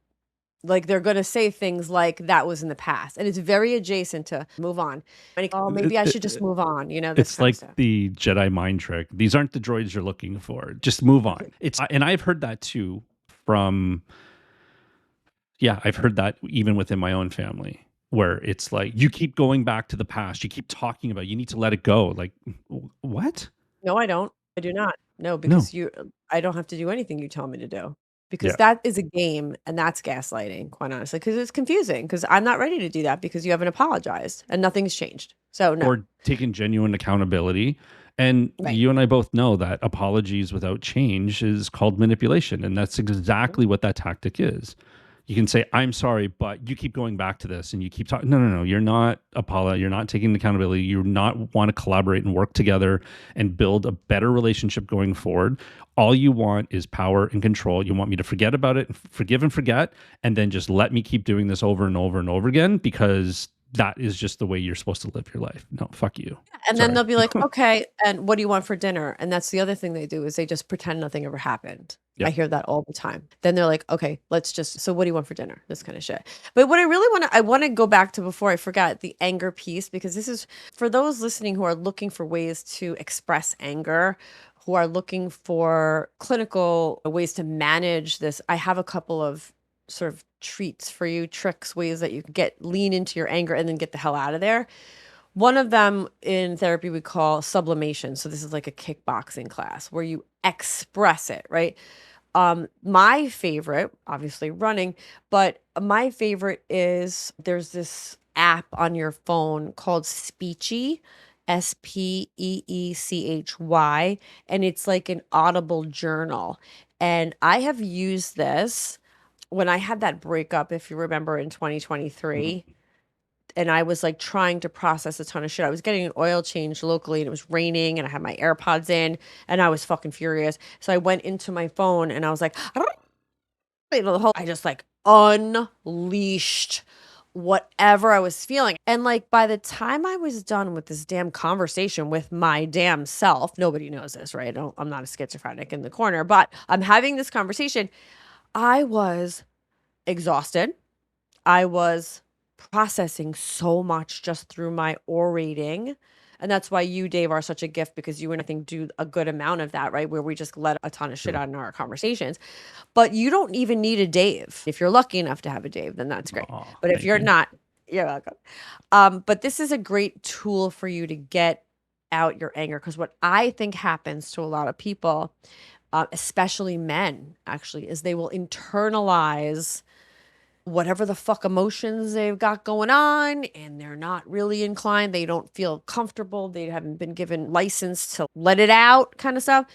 Like they're going to say things like that was in the past. And it's very adjacent to move on. Oh, maybe I should just move on, this It's kind of like stuff. the Jedi mind trick. These aren't the droids you're looking for. Just move on. And I've heard that too from, yeah, I've heard that even within my own family, where it's like you keep going back to the past. You keep talking about, you need to let it go. Like, what? No, I don't. I do not. No, No. because I don't have to do anything you tell me to do. Because Yeah. that is a game and that's gaslighting, quite honestly, because it's confusing because I'm not ready to do that because you haven't apologized and nothing's changed. So no. Or taking genuine accountability. And Right. you and I both know that apologies without change is called manipulation. And that's exactly what that tactic is. You can say, I'm sorry, but you keep going back to this and you keep talking. No, no, no. You're not You're not taking accountability. You not want to collaborate and work together and build a better relationship going forward. All you want is power and control. You want me to forget about it, forgive and forget, and then just let me keep doing this over and over and over again because that is just the way you're supposed to live your life. No, fuck you. And then Sorry. they'll be like, okay, and what do you want for dinner? And that's the other thing they do is they just pretend nothing ever happened. I Yeah. hear that all the time. Then they're like, okay, so what do you want for dinner? This kind of shit. But what I want to go back to before I forget the anger piece, because this is for those listening who are looking for ways to express anger, who are looking for clinical ways to manage this. I have a couple of sort of treats for you, tricks, ways that you can lean into your anger and then get the hell out of there. One of them in therapy we call sublimation. So this is like a kickboxing class where you express it, right? My favorite, obviously running, but my favorite is there's this app on your phone called Speechy, Speechy, and it's like an audible journal. And I have used this when I had that breakup, if you remember in 2023, Mhm. and I was like trying to process a ton of shit. I was getting an oil change locally and it was raining and I had my AirPods in and I was fucking furious. So I went into my phone and I was like, I just like unleashed whatever I was feeling. And like by the time I was done with this damn conversation with my damn self, nobody knows this, right? I'm not a schizophrenic in the corner, but I'm having this conversation. I was exhausted. I was processing so much just through my orating. And that's why you, Dave, are such a gift because you and I think do a good amount of that, right? Where we just let a ton of shit True. out in our conversations. But you don't even need a Dave. If you're lucky enough to have a Dave, then that's great. Oh, But if thank you're you. not, you're welcome. But this is a great tool for you to get out your anger because what I think happens to a lot of people, especially men, actually, is they will internalize whatever the fuck emotions they've got going on and they're not really inclined, they don't feel comfortable, they haven't been given license to let it out kind of stuff.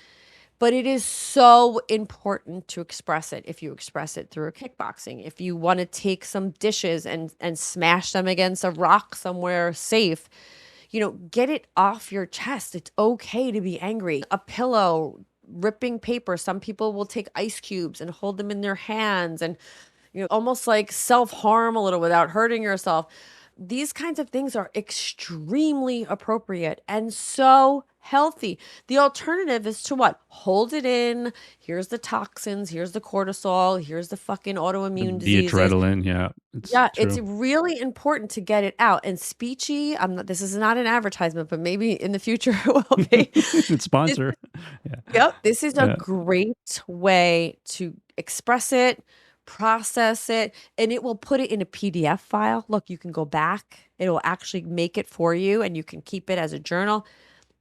But it is so important to express it. If you express it through a kickboxing, if you want to take some dishes and smash them against a rock somewhere safe, get it off your chest. It's okay to be angry. A pillow, ripping paper, some people will take ice cubes and hold them in their hands and almost like self-harm a little without hurting yourself. These kinds of things are extremely appropriate and so healthy. The alternative is to what? Hold it in. Here's the toxins, here's the cortisol, here's the fucking autoimmune The diseases. adrenaline, yeah, it's Yeah, it's true. really important to get it out. And speechy, this is not an advertisement, but maybe in the future it will be. It's This sponsor. Yeah. Yep, this is a Yeah. great way to express it, process it, and it will put it in a PDF file. Look, you can go back. It will actually make it for you and you can keep it as a journal.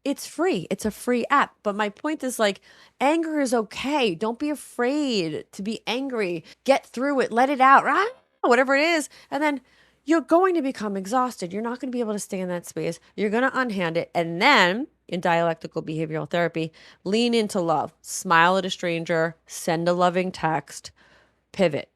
It's free. It's a free app. But my point is like anger is okay. Don't be afraid to be angry. Get through it. Let it out. Whatever it is. And then you're going to become exhausted. You're not going to be able to stay in that space. You're going to unhand it. And then in dialectical behavioral therapy, lean into love. Smile at a stranger, send a loving text, pivot,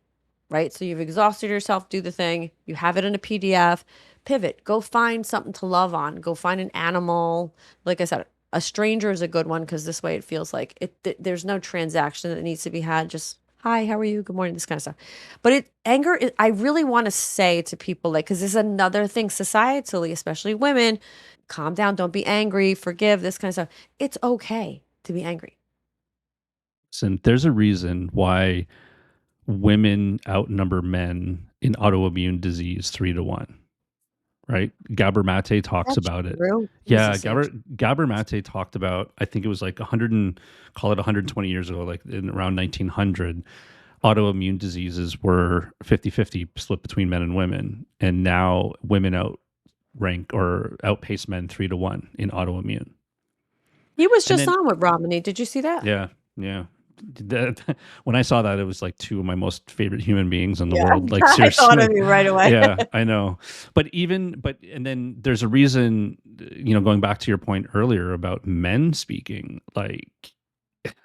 right? So you've exhausted yourself, do the thing, you have it in a PDF, pivot, go find something to love on, go find an animal. Like I said, a stranger is a good one because this way it feels like there's no transaction that needs to be had. Just hi, how are you? Good morning, this kind of stuff. But anger is, I really want to say to people, like, because this is another thing societally, especially women, calm down, don't be angry, forgive, this kind of stuff. It's okay to be angry. And there's a reason why women outnumber men in autoimmune disease 3 to 1. Right? Gabor Mate talks That's about it. true. Yeah, Jesus H. Gabor Mate talked about, I think it was like 100 and call it 120 years ago, like in around 1900, autoimmune diseases were 50-50 split between men and women. And now women outrank or outpace men 3 to 1 in autoimmune. He was And just then, on with Ramani. Did you see that? yeah, yeah. When I saw that, it was like two of my most favorite human beings in the Yeah, world. Like I thought of seriously, you right away. yeah, I know. And then there's a reason. Going back to your point earlier about men speaking, like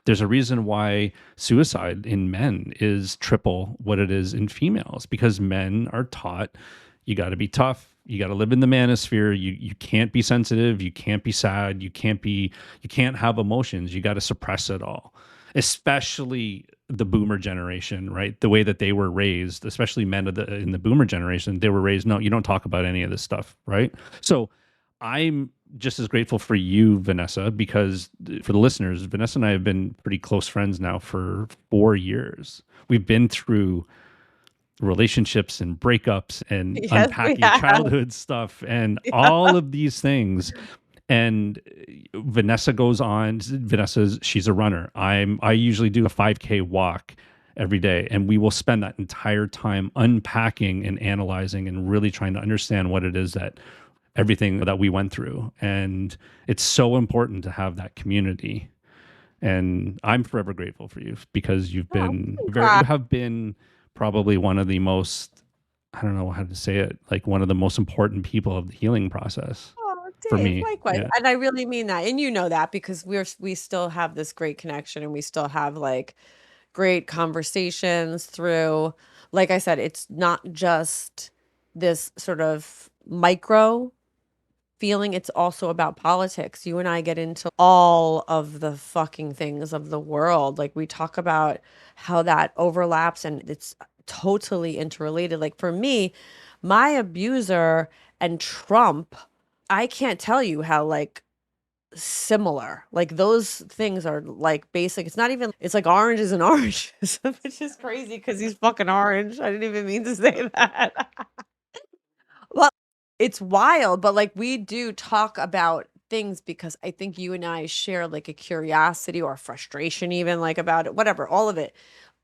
there's a reason why suicide in men is triple what it is in females because men are taught you got to be tough, you got to live in the manosphere, you can't be sensitive, you can't be sad, you can't have emotions, you got to suppress it all, especially the boomer generation, right? The way that they were raised, especially men in the boomer generation, they were raised, no, you don't talk about any of this stuff, right? So I'm just as grateful for you, Vanessa, because for the listeners, Vanessa and I have been pretty close friends now for 4 years. We've been through relationships and breakups and Yes, we unpacking have. childhood stuff and Yeah. all of these things. And she's a runner. I usually do a 5K walk every day, and we will spend that entire time unpacking and analyzing and really trying to understand what it is that everything that we went through. And it's so important to have that community. And I'm forever grateful for you because Oh, I'm proud. you have been probably one of the most, I don't know how to say it, like one of the most important people of the healing process Oh, for Dave, me. likewise. Yeah. And I really mean that. And you know that because we still have this great connection and we still have like great conversations through, like I said, it's not just this sort of micro feeling, it's also about politics. You and I get into all of the fucking things of the world. Like we talk about how that overlaps and it's totally interrelated. Like for me, my abuser and Trump, I can't tell you how like similar. Like those things are like basic. It's not even, it's like oranges and oranges, which is crazy because he's fucking orange. I didn't even mean to say that. Well, it's wild, but, like, we do talk about things because I think you and I share, like, a curiosity or a frustration even, like, about it, whatever, all of it.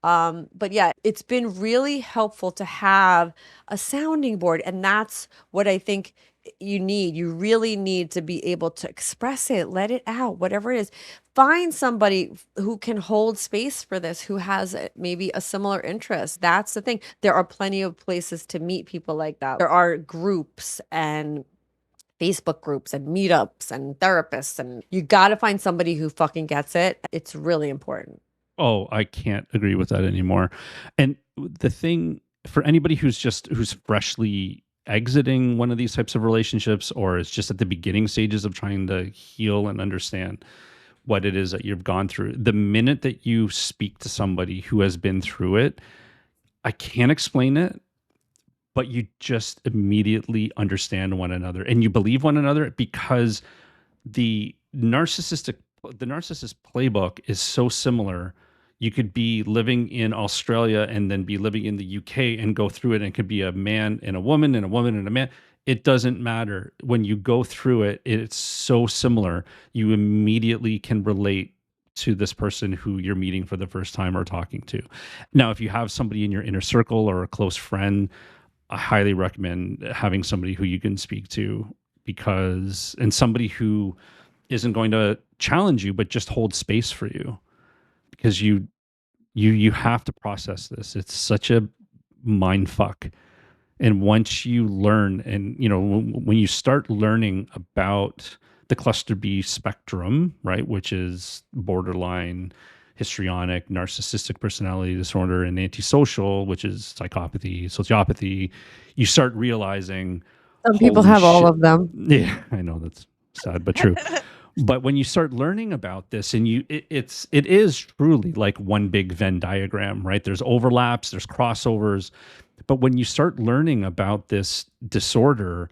But yeah, it's been really helpful to have a sounding board, and that's what I think you need. You really need to be able to express it, let it out, whatever it is. Find somebody who can hold space for this, who has maybe a similar interest. That's the thing. There are plenty of places to meet people like that. There are groups and Facebook groups and meetups and therapists, and you got to find somebody who fucking gets it. It's really important. Oh, I can't agree with that anymore. And the thing for anybody who's freshly exiting one of these types of relationships or is just at the beginning stages of trying to heal and understand what it is that you've gone through, the minute that you speak to somebody who has been through it, I can't explain it, but you just immediately understand one another and you believe one another because the narcissist playbook is so similar. You could be living in Australia and then be living in the UK and go through it, and it could be a man and a woman and a woman and a man. It doesn't matter. When you go through it, it's so similar. You immediately can relate to this person who you're meeting for the first time or talking to. Now, if you have somebody in your inner circle or a close friend, I highly recommend having somebody who you can speak to, because and somebody who isn't going to challenge you but just hold space for you, because you have to process this. It's such a mind fuck. And once you learn, and when you start learning about the cluster B spectrum, right, which is borderline, histrionic, narcissistic personality disorder, and antisocial, which is psychopathy, sociopathy, you start realizing, Some people holy have all shit. of them. Yeah, I know that's sad but true. But when you start learning about this, and it is truly like one big Venn diagram, right? There's overlaps, there's crossovers, but when you start learning about this disorder,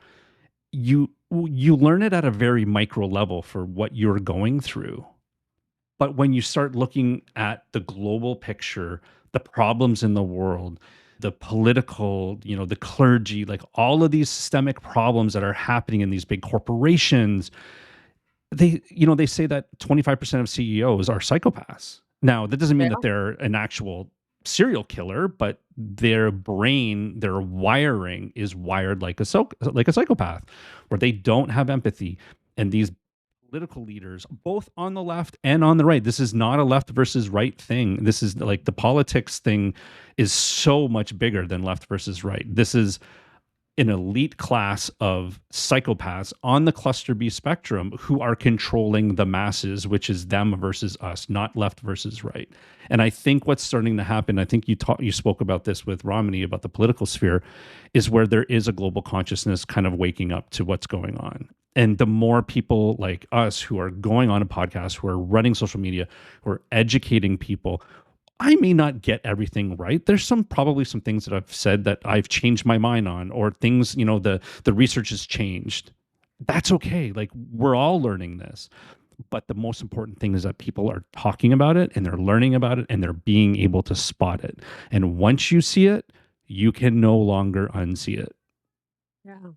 you learn it at a very micro level for what you're going through. But when you start looking at the global picture, the problems in the world, the political, the clergy, like all of these systemic problems that are happening in these big corporations, they say that 25% of CEOs are psychopaths. Now, that doesn't mean that they're an actual serial killer, but their brain, their wiring is wired like a psychopath, where they don't have empathy. And these political leaders, both on the left and on the right, this is not a left versus right thing. This is like the politics thing is so much bigger than left versus right. This is an elite class of psychopaths on the cluster B spectrum who are controlling the masses, which is them versus us, not left versus right. And I think what's starting to happen, I think you spoke about this with Ramani about the political sphere, is where there is a global consciousness kind of waking up to what's going on. And the more people like us who are going on a podcast, who are running social media, who are educating people, I may not get everything right. There's probably some things that I've said that I've changed my mind on, or things, the research has changed. That's okay. Like, we're all learning this. But the most important thing is that people are talking about it and they're learning about it and they're being able to spot it. And once you see it, you can no longer unsee it. Yeah.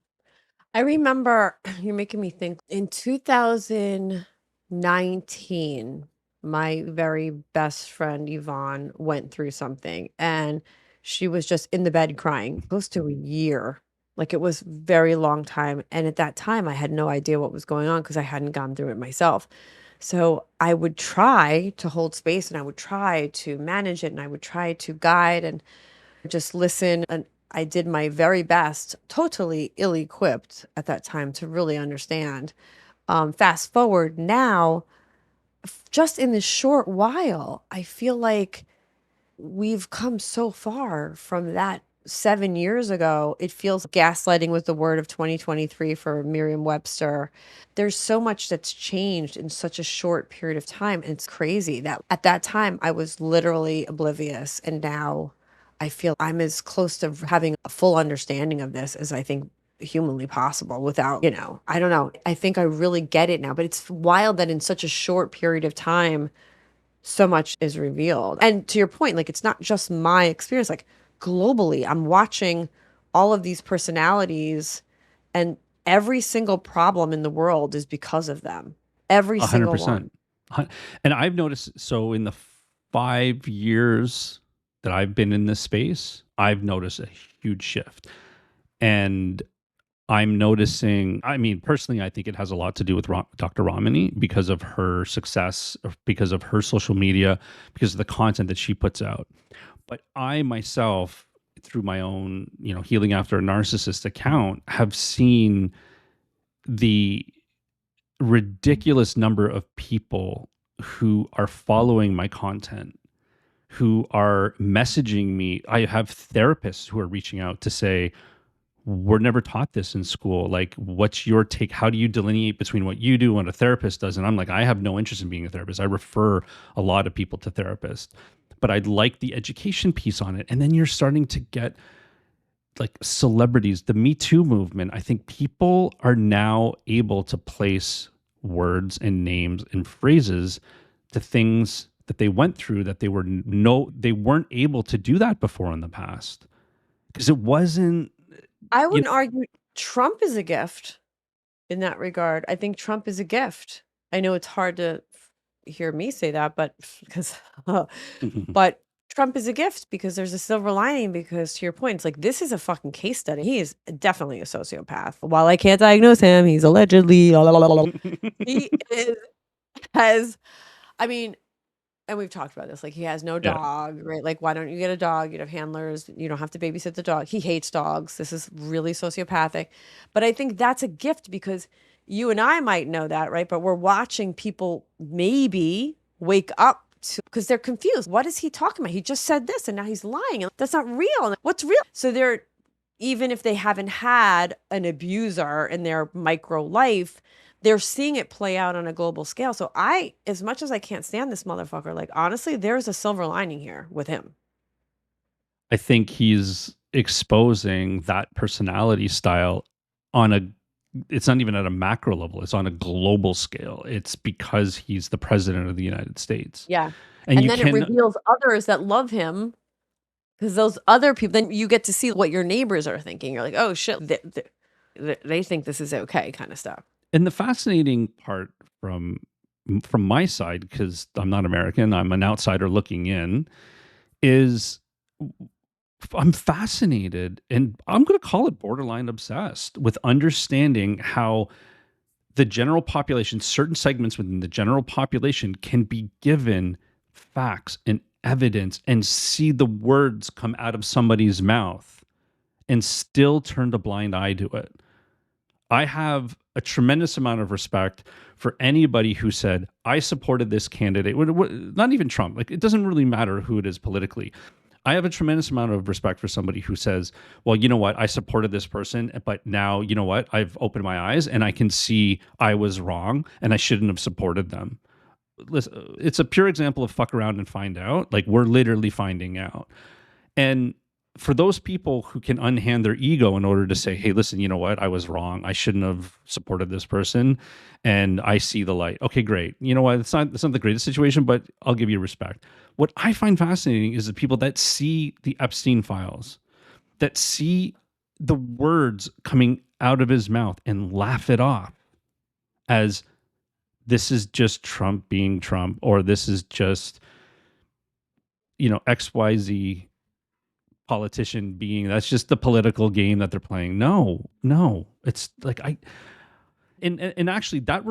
I remember you're making me think in 2019, my very best friend Yvonne went through something and she was just in the bed crying close to a year. Like it was very long time. And at that time, I had no idea what was going on because I hadn't gone through it myself. So I would try to hold space and I would try to manage it and I would try to guide and just listen. And I did my very best, totally ill equipped at that time to really understand. Fast forward now, just in this short while, I feel like we've come so far from that 7 years ago. It feels gaslighting was the word of 2023 for Merriam-Webster. There's so much that's changed in such a short period of time. And it's crazy that at that time I was literally oblivious. And now I feel I'm as close to having a full understanding of this as I think humanly possible without, I don't know. I think I really get it now. But it's wild that in such a short period of time, so much is revealed. And to your point, like it's not just my experience, like globally, I'm watching all of these personalities and every single problem in the world is because of them. Every single one. 100%. And I've noticed, so in the 5 years that I've been in this space, I've noticed a huge shift. And I'm noticing, I mean, personally, I think it has a lot to do with Dr. Ramani because of her success, because of her social media, because of the content that she puts out. But I myself, through my own, healing after a narcissist account, have seen the ridiculous number of people who are following my content, who are messaging me. I have therapists who are reaching out to say, we're never taught this in school. Like, what's your take? How do you delineate between what you do and what a therapist does? And I'm like, I have no interest in being a therapist. I refer a lot of people to therapists, but I'd like the education piece on it. And then you're starting to get like celebrities, the Me Too movement. I think people are now able to place words and names and phrases to things that they went through that they weren't able to do that before in the past because it wasn't. I you wouldn't argue Trump is a gift in that regard. I think Trump is a gift. I know it's hard to hear me say that, but because, but Trump is a gift because there's a silver lining. Because to your point, it's like this is a fucking case study. He is definitely a sociopath. While I can't diagnose him, he's allegedly. He is has. I mean, and we've talked about this. Like he has no Yeah. dog, right? Like why don't you get a dog? You'd have handlers. You don't have to babysit the dog. He hates dogs. This is really sociopathic. But I think that's a gift because you and I might know that, right? But we're watching people maybe wake up to because they're confused. What is he talking about? He just said this and now he's lying. And that's not real. What's real? So they're even if they haven't had an abuser in their micro life, they're seeing it play out on a global scale. So as much as I can't stand this motherfucker, like honestly, there's a silver lining here with him. I think he's exposing that personality style on a it's not even at a macro level, it's on a global scale. It's because he's the president of the United States. Yeah. And And you then it can reveals others that love him because those other people, then you get to see what your neighbors are thinking. You're like, oh shit, they think this is okay, kind of stuff. and the fascinating part from my side, because I'm not American, I'm an outsider looking in, is I'm fascinated and I'm going to call it borderline obsessed with understanding how the general population, certain segments within the general population can be given facts and evidence and see the words come out of somebody's mouth and still turn a blind eye to it. I have a tremendous amount of respect for anybody who said, I supported this candidate, not even Trump, like it doesn't really matter who it is politically. I have a tremendous amount of respect for somebody who says, well, you know what? I supported this person, but now, you know what? I've opened my eyes and I can see I was wrong and I shouldn't have supported them. Listen, it's a pure example of fuck around and find out. Like we're literally finding out. And for those people who can unhand their ego in order to say, hey, listen, you know what? I was wrong. I shouldn't have supported this person. And I see the light. Okay, great. You know what? It's not the greatest situation, but I'll give you respect. What I find fascinating is the people that see the Epstein files, that see the words coming out of his mouth and laugh it off as this is just Trump being Trump, or this is just, XYZ politician being, that's just the political game that they're playing. No, it's like and actually that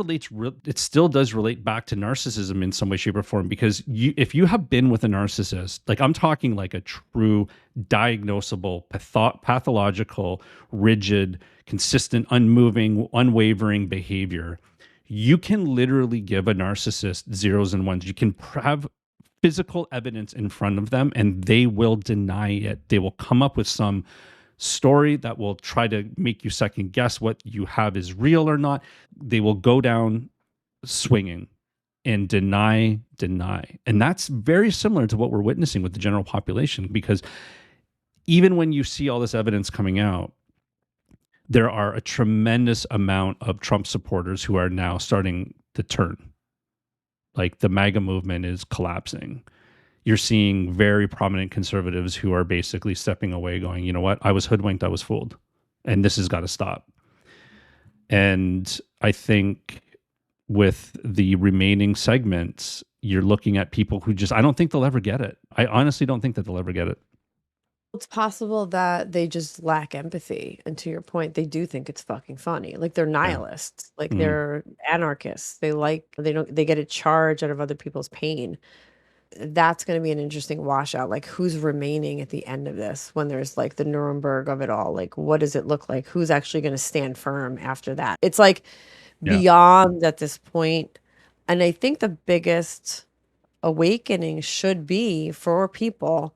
it still does relate back to narcissism in some way, shape, or form, because if you have been with a narcissist, like I'm talking like a true diagnosable pathological, rigid, consistent, unmoving, unwavering behavior, you can literally give a narcissist zeros and ones. You can have physical evidence in front of them, and they will deny it. They will come up with some story that will try to make you second guess what you have is real or not. They will go down swinging and deny. And that's very similar to what we're witnessing with the general population, because even when you see all this evidence coming out, there are a tremendous amount of Trump supporters who are now starting to turn. Like the MAGA movement is collapsing. You're seeing very prominent conservatives who are basically stepping away, going, you know what? I was hoodwinked, I was fooled, and this has got to stop. And I think with the remaining segments, you're looking at people who just, I don't think they'll ever get it. I honestly don't think that they'll ever get it. It's possible that they just lack empathy. And to your point, they do think it's fucking funny. Like they're nihilists, like Mhm. they're anarchists. They get a charge out of other people's pain. That's going to be an interesting washout. Like who's remaining at the end of this when there's like the Nuremberg of it all? Like what does it look like? Who's actually going to stand firm after that? It's like Yeah. beyond at this point. And I think the biggest awakening should be for people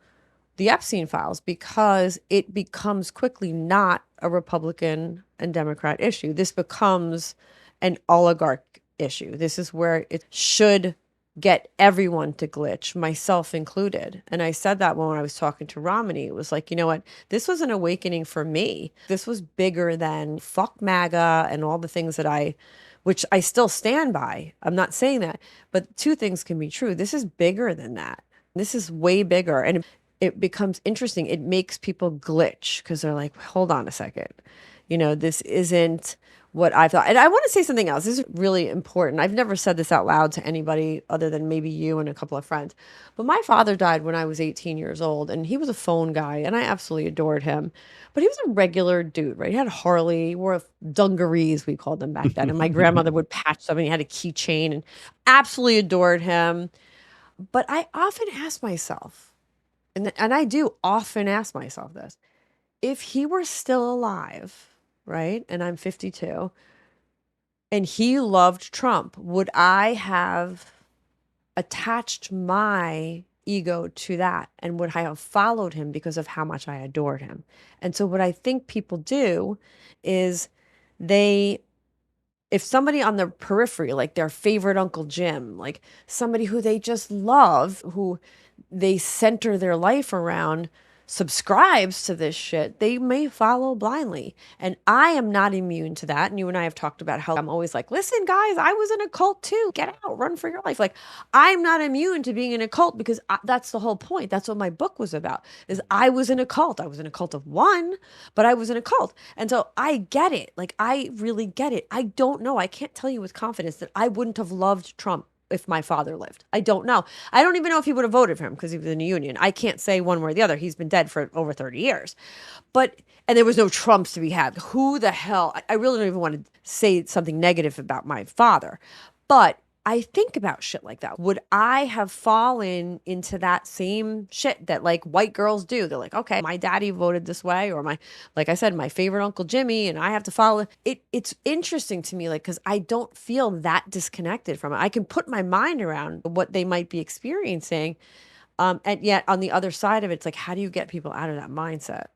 the Epstein files, because it becomes quickly not a Republican and Democrat issue. This becomes an oligarch issue. This is where it should get everyone to glitch, myself included. And I said that when I was talking to Ramani. It was like, you know what? This was an awakening for me. This was bigger than fuck MAGA and all the things that which I still stand by. I'm not saying that, but two things can be true. This is bigger than that. This is way bigger. And it becomes interesting. It makes people glitch because they're like, hold on a second. This isn't what I thought. And I want to say something else. This is really important. I've never said this out loud to anybody other than maybe you and a couple of friends. But my father died when I was 18 years old, and he was a phone guy, and I absolutely adored him. But he was a regular dude, right? He had a Harley, wore dungarees, we called them back then. And my grandmother would patch them, and he had a keychain, and absolutely adored him. But I often ask myself, and I do often ask myself this, if he were still alive, right? And I'm 52, and he loved Trump, would I have attached my ego to that? And would I have followed him because of how much I adored him? And so what I think people do is if somebody on the periphery, like their favorite Uncle Jim, like somebody who they just love, who they center their life around, subscribes to this shit, they may follow blindly. And I am not immune to that. And you and I have talked about how I'm always like, listen, guys, I was in a cult too. Get out, run for your life. Like, I'm not immune to being in a cult because that's the whole point. That's what my book was about, is I was in a cult. I was in a cult of one, but I was in a cult. And so I get it. Like, I really get it. I don't know. I can't tell you with confidence that I wouldn't have loved Trump if my father lived. I don't know. I don't even know if he would have voted for him because he was in a union. I can't say one way or the other. He's been dead for over 30 years. And there was no Trumps to be had. Who the hell? I really don't even want to say something negative about my father. But I think about shit like that. Would I have fallen into that same shit that like white girls do? They're like, okay, my daddy voted this way, or like I said, my favorite Uncle Jimmy, and I have to follow it. It's interesting to me, like, because I don't feel that disconnected from it. I can put my mind around what they might be experiencing. And yet on the other side of it, it's like, how do you get people out of that mindset?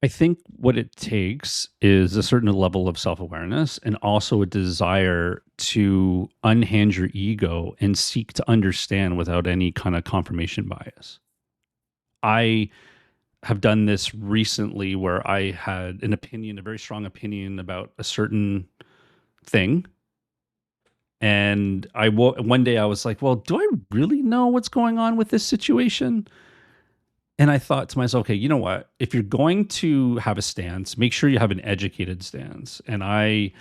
I think what it takes is a certain level of self-awareness and also a desire to unhand your ego and seek to understand without any kind of confirmation bias. I have done this recently where I had an opinion, a very strong opinion about a certain thing. And one day I was like, well, do I really know what's going on with this situation? And I thought to myself, okay, you know what? If you're going to have a stance, make sure you have an educated stance. And I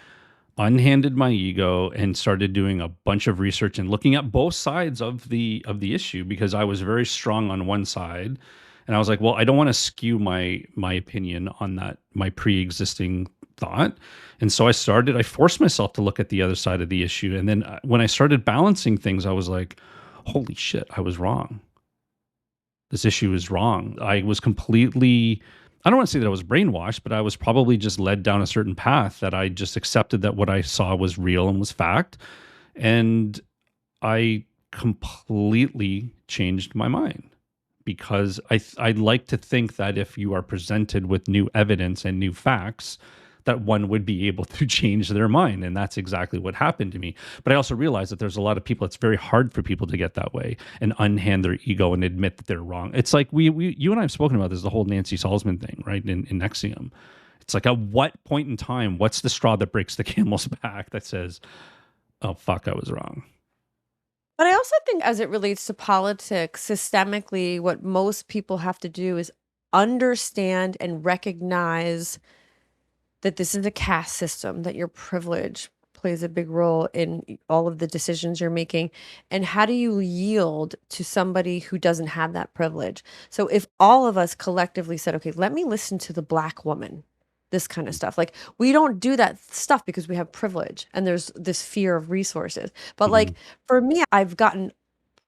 unhanded my ego and started doing a bunch of research and looking at both sides of the issue, because I was very strong on one side. And I was like, well, I don't want to skew my opinion on that, my pre-existing thought. And so I forced myself to look at the other side of the issue. And then when I started balancing things, I was like, holy shit, I was wrong. This issue is wrong. I was completely, I don't want to say that I was brainwashed, but I was probably just led down a certain path that I just accepted that what I saw was real and was fact. And I completely changed my mind, because I'd like to think that if you are presented with new evidence and new facts, that one would be able to change their mind. And that's exactly what happened to me. But I also realize that there's a lot of people, it's very hard for people to get that way and unhand their ego and admit that they're wrong. It's like you and I have spoken about this, the whole Nancy Salzman thing, right? In Nexium. It's like, at what point in time, what's the straw that breaks the camel's back that says, oh, fuck, I was wrong? But I also think as it relates to politics, systemically, what most people have to do is understand and recognize that this is a caste system, that your privilege plays a big role in all of the decisions you're making. And how do you yield to somebody who doesn't have that privilege? So if all of us collectively said, okay, let me listen to the Black woman, this kind of stuff. Like, we don't do that stuff because we have privilege and there's this fear of resources. But Mm-hmm. like, for me, I've gotten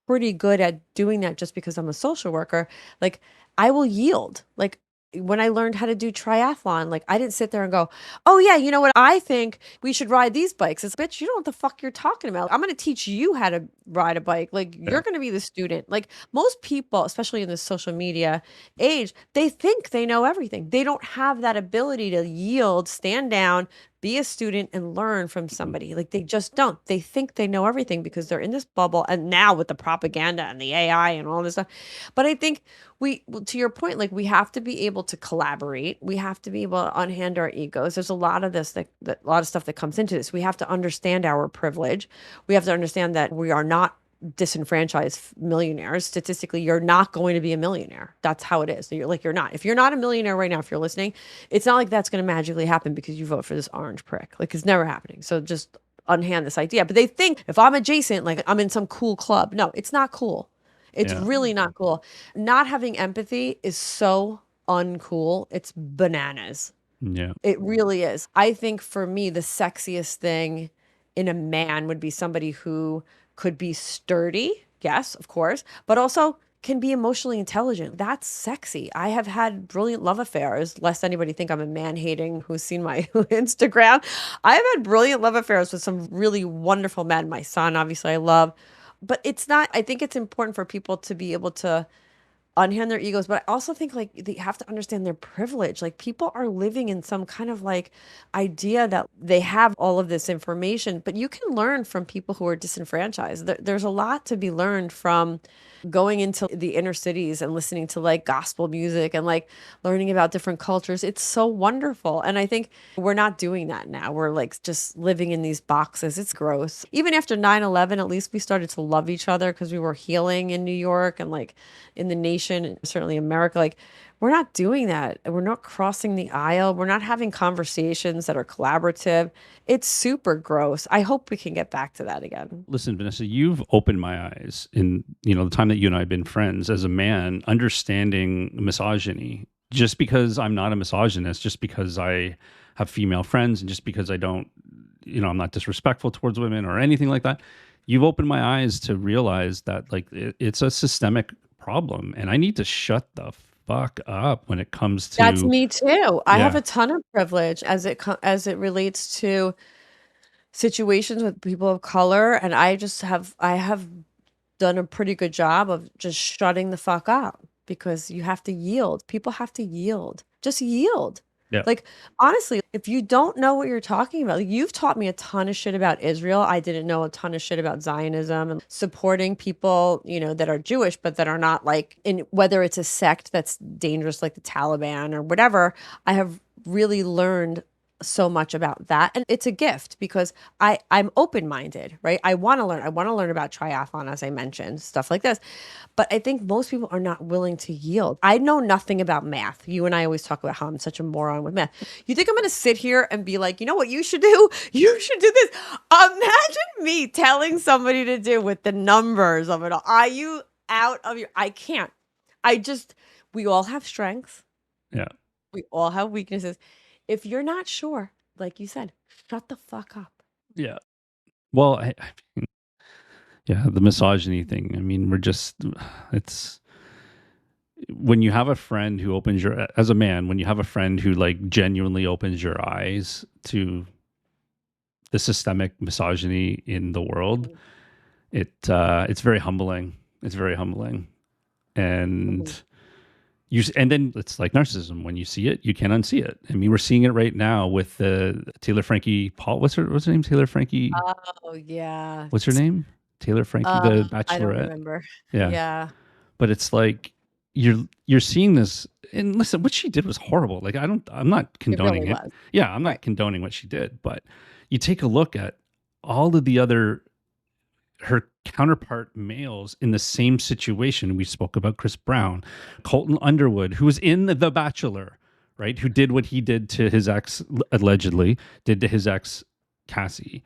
pretty good at doing that just because I'm a social worker. Like, I will yield. Like, when I learned how to do triathlon, like, I didn't sit there and go, "Oh yeah, you know what? I think we should ride these bikes." It's, bitch, you don't know what the fuck you're talking about. I'm going to teach you how to ride a bike. Like, Yeah. you're going to be the student. Like, most people, especially in this social media age, they think they know everything. They don't have that ability to yield, stand down, be a student and learn from somebody. Like, they just don't. They think they know everything because they're in this bubble. And now with the propaganda and the AI and all this stuff. But I think to your point, like, we have to be able to collaborate. We have to be able to unhand our egos. There's a lot of this, that a lot of stuff that comes into this. We have to understand our privilege. We have to understand that we are not disenfranchised millionaires. Statistically, you're not going to be a millionaire. That's how it is. You're not. If you're not a millionaire right now, if you're listening, it's not like that's going to magically happen because you vote for this orange prick. Like, it's never happening. So just unhand this idea. But they think if I'm adjacent, like, I'm in some cool club. No, it's not cool. It's Yeah. really not cool. Not having empathy is so uncool. It's bananas. Yeah. It really is. I think for me, the sexiest thing in a man would be somebody who could be sturdy, yes, of course, but also can be emotionally intelligent. That's sexy. I have had brilliant love affairs, lest anybody think I'm a man hating who's seen my Instagram. I have had brilliant love affairs with some really wonderful men. My son, obviously, I love. But it's not, I think it's important for people to be able to unhand their egos, but I also think, like, they have to understand their privilege. Like, people are living in some kind of like idea that they have all of this information, but you can learn from people who are disenfranchised. There's a lot to be learned from going into the inner cities and listening to like gospel music and like learning about different cultures. It's so wonderful. And I think we're not doing that now. We're like just living in these boxes. It's gross. Even after 9/11, at least we started to love each other because we were healing in New York and like in the nation, and certainly America. Like, we're not doing that. We're not crossing the aisle. We're not having conversations that are collaborative. It's super gross. I hope we can get back to that again. Listen, Vanessa, you've opened my eyes in, the time that you and I have been friends, as a man, understanding misogyny. Just because I'm not a misogynist, just because I have female friends, and just because I don't, I'm not disrespectful towards women or anything like that. You've opened my eyes to realize that, like, it's a systemic problem, and I need to shut the fuck up when it comes That's to, me too. I have yeah, a ton of privilege as it relates to situations with people of color, and I have done a pretty good job of just shutting the fuck up because you have to yield. People have to yield. Just yield. yeah, Like, honestly, if you don't know what you're talking about, like, you've taught me a ton of shit about Israel. I didn't know a ton of shit about Zionism and supporting people, that are Jewish, but that are not like, in whether it's a sect that's dangerous like the Taliban or whatever. I have really learned so much about that, and it's a gift because I'm open-minded, right? I want to learn. I want to learn about triathlon, as I mentioned, stuff like this. But I think most people are not willing to yield. I know nothing about math. You and I always talk about how I'm such a moron with math. You think I'm going to sit here and be like, you know what you should do? You should do this. Imagine me telling somebody to do with the numbers of it all. Are you out of your? I can't. We all have strengths. yeah, We all have weaknesses. If you're not sure, like you said, shut the fuck up. yeah. Well, I mean, yeah, the misogyny thing. I mean, it's when you have a friend who opens as a man, when you have a friend who like genuinely opens your eyes to the systemic misogyny in the world, It's very humbling. It's very humbling. Mhm. And and then it's like narcissism. When you see it, you can't unsee it. I mean, we're seeing it right now with the Taylor Frankie Paul. What's her name? Taylor Frankie. Oh, yeah. What's her name? Taylor Frankie, the I don't Bachelorette. remember. Yeah, Yeah, but it's like you're seeing this. And listen, what she did was horrible. Like I'm not it really condoning it. was. Yeah, I'm Right. not condoning what she did. But you take a look at all of the other her counterpart males in the same situation. We spoke about Chris Brown, Colton Underwood, who was in The Bachelor, right? Who did what he did to his ex, allegedly, did to his ex, Cassie.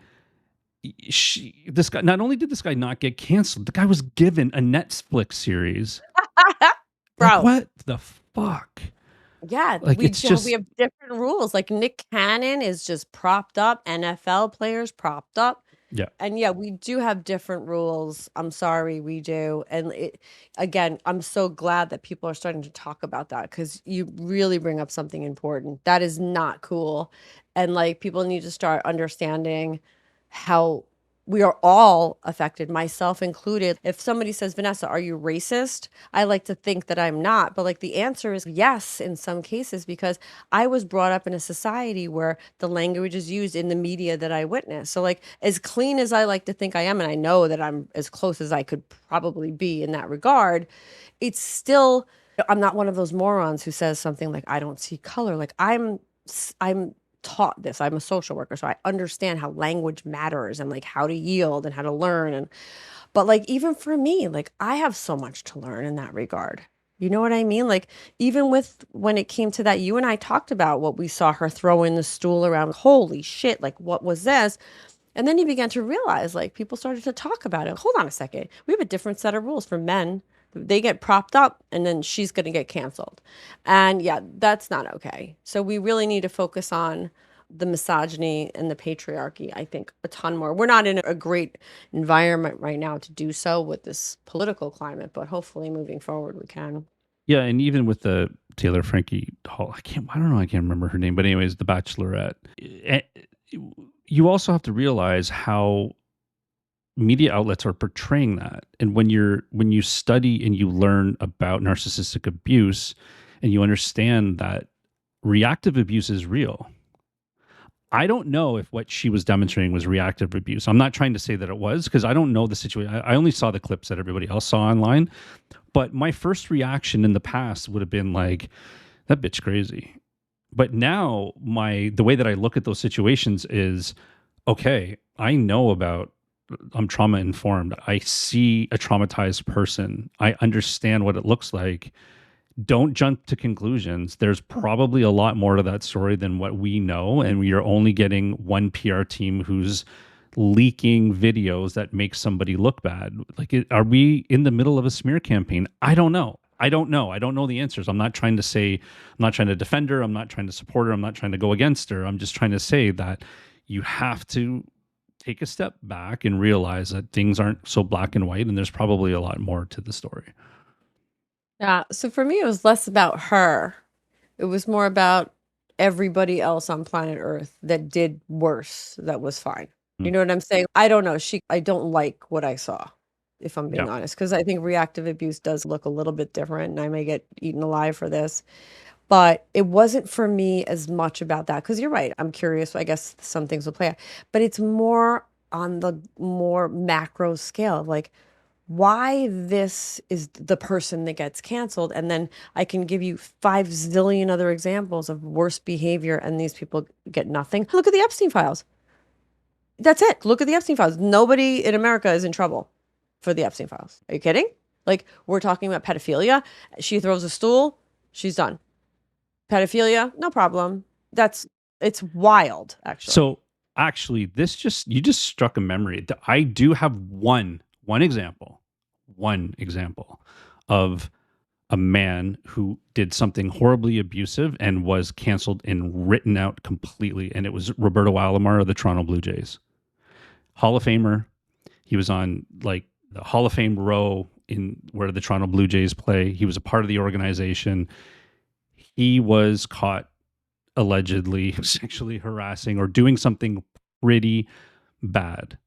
This guy, not only did this guy not get canceled, the guy was given a Netflix series. Like, Bro, what the fuck? yeah, Like, it's we just, have different rules. Like Nick Cannon is just propped up, NFL players propped up. yeah. And yeah, we do have different rules. I'm sorry, we do. And again, I'm so glad that people are starting to talk about that because you really bring up something important. That is not cool. And like people need to start understanding how we are all affected, myself included. If somebody says, Vanessa, are you racist? I like to think that I'm not. But like the answer is yes in some cases because I was brought up in a society where the language is used in the media that I witness. So, like, as clean as I like to think I am, and I know that I'm as close as I could probably be in that regard, it's still, I'm not one of those morons who says something like, I don't see color. Like, I'm taught this. I'm a social worker, so I understand how language matters and like how to yield and how to learn. And but like even for me, like I have so much to learn in that regard. You know what I mean? Like even with when it came to that, you and I talked about what we saw her throw in the stool around. Holy shit, like what was this? And then you began to realize like people started to talk about it. Hold on a second. We have a different set of rules for men. They get propped up and then she's going to get canceled. And yeah, that's not okay. So we really need to focus on the misogyny and the patriarchy, I think, a ton more. We're not in a great environment right now to do so with this political climate, but hopefully moving forward we can. Yeah. And even with the Taylor Frankie Hall, I don't know, I can't remember her name, but anyways, The Bachelorette. eh, You also have to realize how media outlets are portraying that. And when you study and you learn about narcissistic abuse and you understand that reactive abuse is real. I don't know if what she was demonstrating was reactive abuse. I'm not trying to say that it was because I don't know the situation. I only saw the clips that everybody else saw online. But my first reaction in the past would have been like, that bitch crazy. But now the way that I look at those situations is, okay, I know about, I'm trauma informed. I see a traumatized person. I understand what it looks like. Don't jump to conclusions. There's probably a lot more to that story than what we know. And we are only getting one PR team who's leaking videos that make somebody look bad. Like, are we in the middle of a smear campaign? I don't know. I don't know. I don't know the answers. I'm not trying to say, I'm not trying to defend her. I'm not trying to support her. I'm not trying to go against her. I'm just trying to say that you have to take a step back and realize that things aren't so black and white and there's probably a lot more to the story. Yeah. So for me, it was less about her. It was more about everybody else on planet Earth that did worse, that was fine. You Mm. know what I'm saying? I don't know. I don't like what I saw, if I'm being Yeah. honest, because I think reactive abuse does look a little bit different, and I may get eaten alive for this. But it wasn't for me as much about that, because you're right. I'm curious. I guess some things will play out, but it's more on the more macro scale of like, why this is the person that gets canceled. And then I can give you 5 zillion other examples of worse behavior and these people get nothing. Look at the Epstein files. That's it. Look at the Epstein files. Nobody in America is in trouble for the Epstein files. Are you kidding? Like, we're talking about pedophilia. She throws a stool, she's done. Pedophilia, no problem. It's wild, actually. So actually, you just struck a memory. I do have one example of a man who did something horribly abusive and was canceled and written out completely. And it was Roberto Alomar of the Toronto Blue Jays, Hall of Famer. He was on like the Hall of Fame row in where the Toronto Blue Jays play. He was a part of the organization. He was caught allegedly sexually harassing or doing something pretty bad.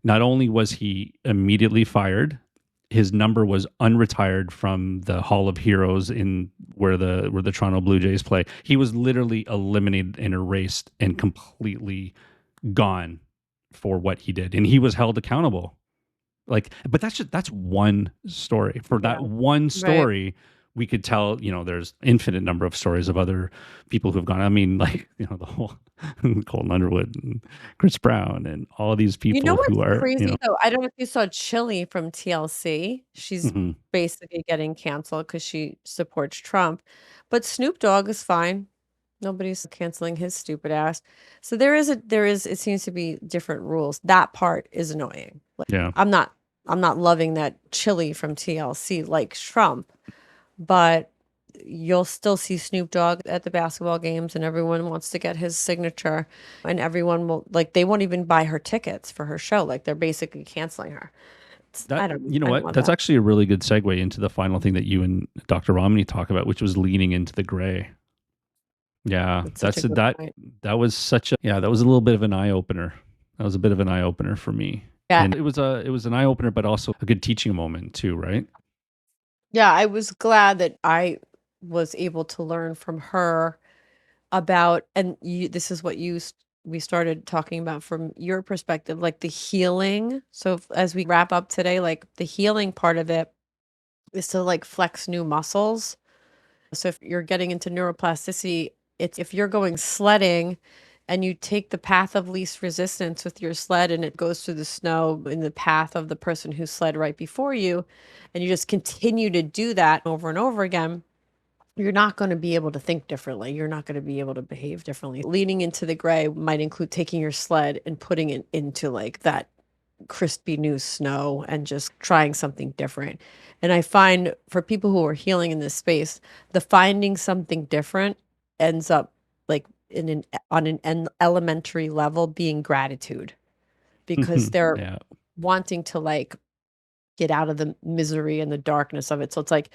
Not only was he immediately fired, his number was unretired from the Hall of Heroes in where the Toronto Blue Jays play. He was literally eliminated and erased and completely gone for what he did, and he was held accountable. Like, but that's one story. For Yeah. that one Right. story, we could tell, there's infinite number of stories of other people who've gone. I mean, like, the whole Colton Underwood and Chris Brown and all of these You know people what's who are, crazy though? I don't know if you saw Chili from TLC. She's mhm. basically getting canceled because she supports Trump. But Snoop Dogg is fine. Nobody's canceling his stupid ass. So it seems to be different rules. That part is annoying. Like Yeah. I'm not loving that Chili from TLC likes Trump, but you'll still see Snoop Dogg at the basketball games and everyone wants to get his signature and everyone will like they won't even buy her tickets for her show. Like they're basically canceling her. That, I don't you know I don't what? love That's that. actually a really good segue into the final thing that you and Dr. Romney talk about, which was leaning into the gray. Yeah, That's such that's a good that. point. That was such a yeah. That was a little bit of an eye opener. That was a bit of an eye opener for me, Yeah. and it was an eye opener, but also a good teaching moment too, right? Yeah, I was glad that I was able to learn from her about this is what we started talking about from your perspective, like the healing. So as we wrap up today, like the healing part of it is to like flex new muscles. So if you're getting into neuroplasticity, it's if you're going sledding and you take the path of least resistance with your sled and it goes through the snow in the path of the person who sled right before you, and you just continue to do that over and over again, you're not going to be able to think differently. You're not going to be able to behave differently. Leaning into the gray might include taking your sled and putting it into like that crispy new snow and just trying something different. And I find for people who are healing in this space, the finding something different ends up like on an elementary level being gratitude because they're Yeah. wanting to like get out of the misery and the darkness of it. So it's like,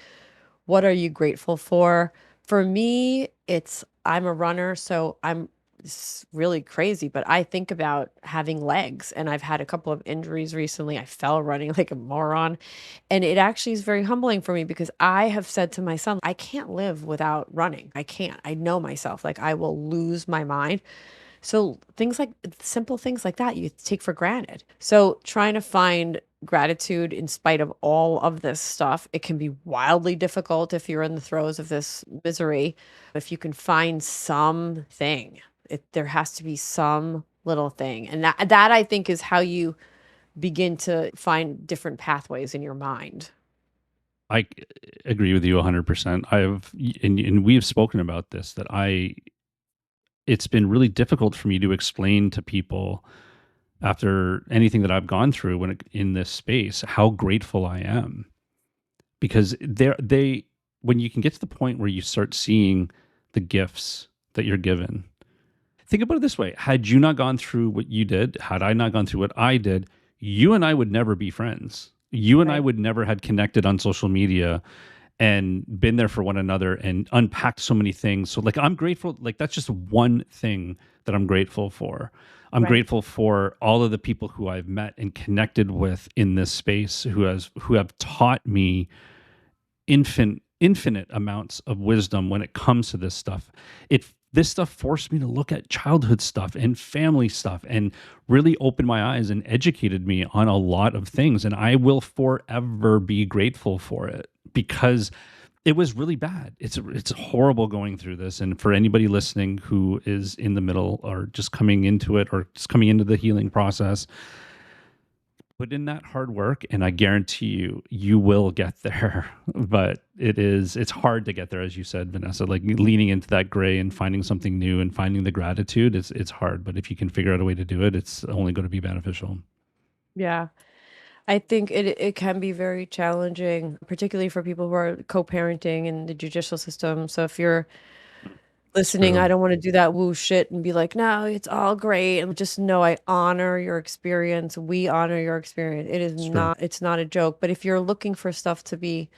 what are you grateful for? For me, I'm a runner, so it's really crazy, but I think about having legs and I've had a couple of injuries recently. I fell running like a moron. And it actually is very humbling for me because I have said to my son, I can't live without running. I can't. I know myself. Like I will lose my mind. So things like simple things like that you take for granted. So trying to find gratitude in spite of all of this stuff, it can be wildly difficult if you're in the throes of this misery. If you can find something, there has to be some little thing. And that I think is how you begin to find different pathways in your mind. I agree with you 100%. And we've spoken about this that it's been really difficult for me to explain to people after anything that I've gone through in this space how grateful I am, because when you can get to the point where you start seeing the gifts that you're given. Think about it this way: had you not gone through what you did, had I not gone through what I did, you and I would never be friends. You and I Right. would never had connected on social media and been there for one another and unpacked so many things. So like I'm grateful, like that's just one thing that I'm grateful for. I'm Right. grateful for all of the people who I've met and connected with in this space who have taught me infinite amounts of wisdom when it comes to this stuff. This stuff forced me to look at childhood stuff and family stuff and really opened my eyes and educated me on a lot of things, and I will forever be grateful for it because it was really bad. It's horrible going through this, and for anybody listening who is in the middle or just coming into it or just coming into the healing process, put in that hard work and I guarantee you will get there. But it's hard to get there, as you said, Vanessa. Like leaning into that gray and finding something new and finding the gratitude, it's hard, but if you can figure out a way to do it, it's only going to be beneficial. Yeah. I think it can be very challenging, particularly for people who are co-parenting in the judicial system. So if you're It's listening, I true. don't want to do that woo shit and be like, no, it's all great. And just know I honor your experience. We honor your experience. It's true. It's not a joke. But if you're looking for stuff to be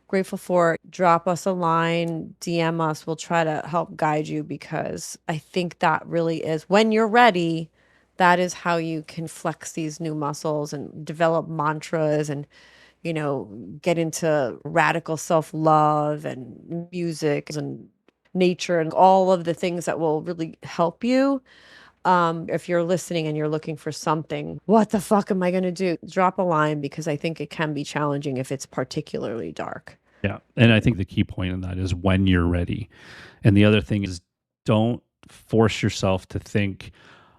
grateful for, drop us a line, DM us. We'll try to help guide you because I think that really is when you're ready, That is how you can flex these new muscles and develop mantras and, get into radical self-love and music and nature and all of the things that will really help you. If you're listening and you're looking for something, what the fuck am I going to do? Drop a line, because I think it can be challenging if it's particularly dark. Yeah. And I think the key point in that is when you're ready. And the other thing is, don't force yourself to think,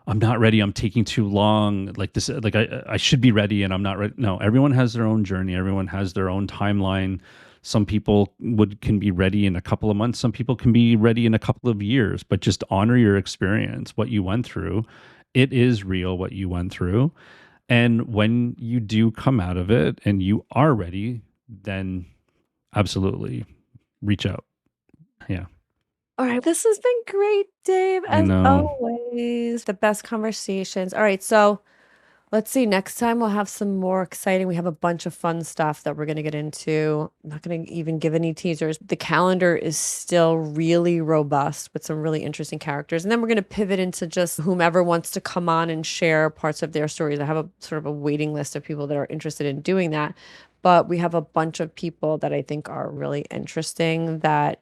I'm not ready, I'm taking too long. Like this, like I should be ready and I'm not ready. No, everyone has their own journey. Everyone has their own timeline. Some people can be ready in a couple of months. Some people can be ready in a couple of years, but just honor your experience, what you went through. It is real what you went through. And when you do come out of it and you are ready, then absolutely reach out. Yeah. All right. This has been great, Dave, I as know. always. The best conversations. All right. So let's see. Next time we'll have some more exciting. We have a bunch of fun stuff that we're going to get into. I'm not going to even give any teasers. The calendar is still really robust with some really interesting characters. And then we're going to pivot into just whomever wants to come on and share parts of their stories. I have a sort of a waiting list of people that are interested in doing that. But we have a bunch of people that I think are really interesting that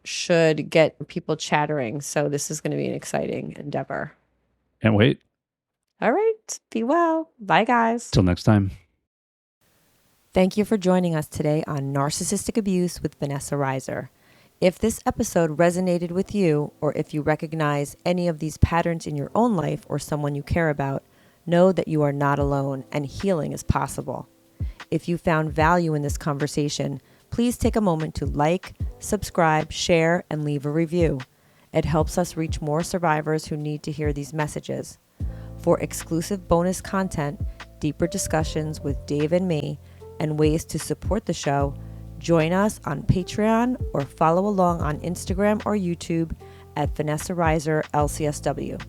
should get people chattering. So this is going to be an exciting endeavor. Can't wait. All right. Be well. Bye, guys. Till next time. Thank you for joining us today on Narcissistic Abuse with Vanessa Reiser. If this episode resonated with you, or if you recognize any of these patterns in your own life or someone you care about, know that you are not alone and healing is possible. If you found value in this conversation, please take a moment to like, subscribe, share, and leave a review. It helps us reach more survivors who need to hear these messages. For exclusive bonus content, deeper discussions with Dave and me, and ways to support the show, join us on Patreon or follow along on Instagram or YouTube at Vanessa Reiser LCSW.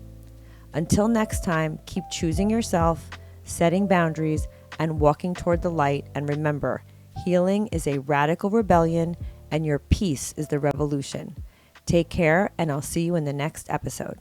Until next time, keep choosing yourself, setting boundaries, and walking toward the light. And remember, healing is a radical rebellion, and your peace is the revolution. Take care, and I'll see you in the next episode.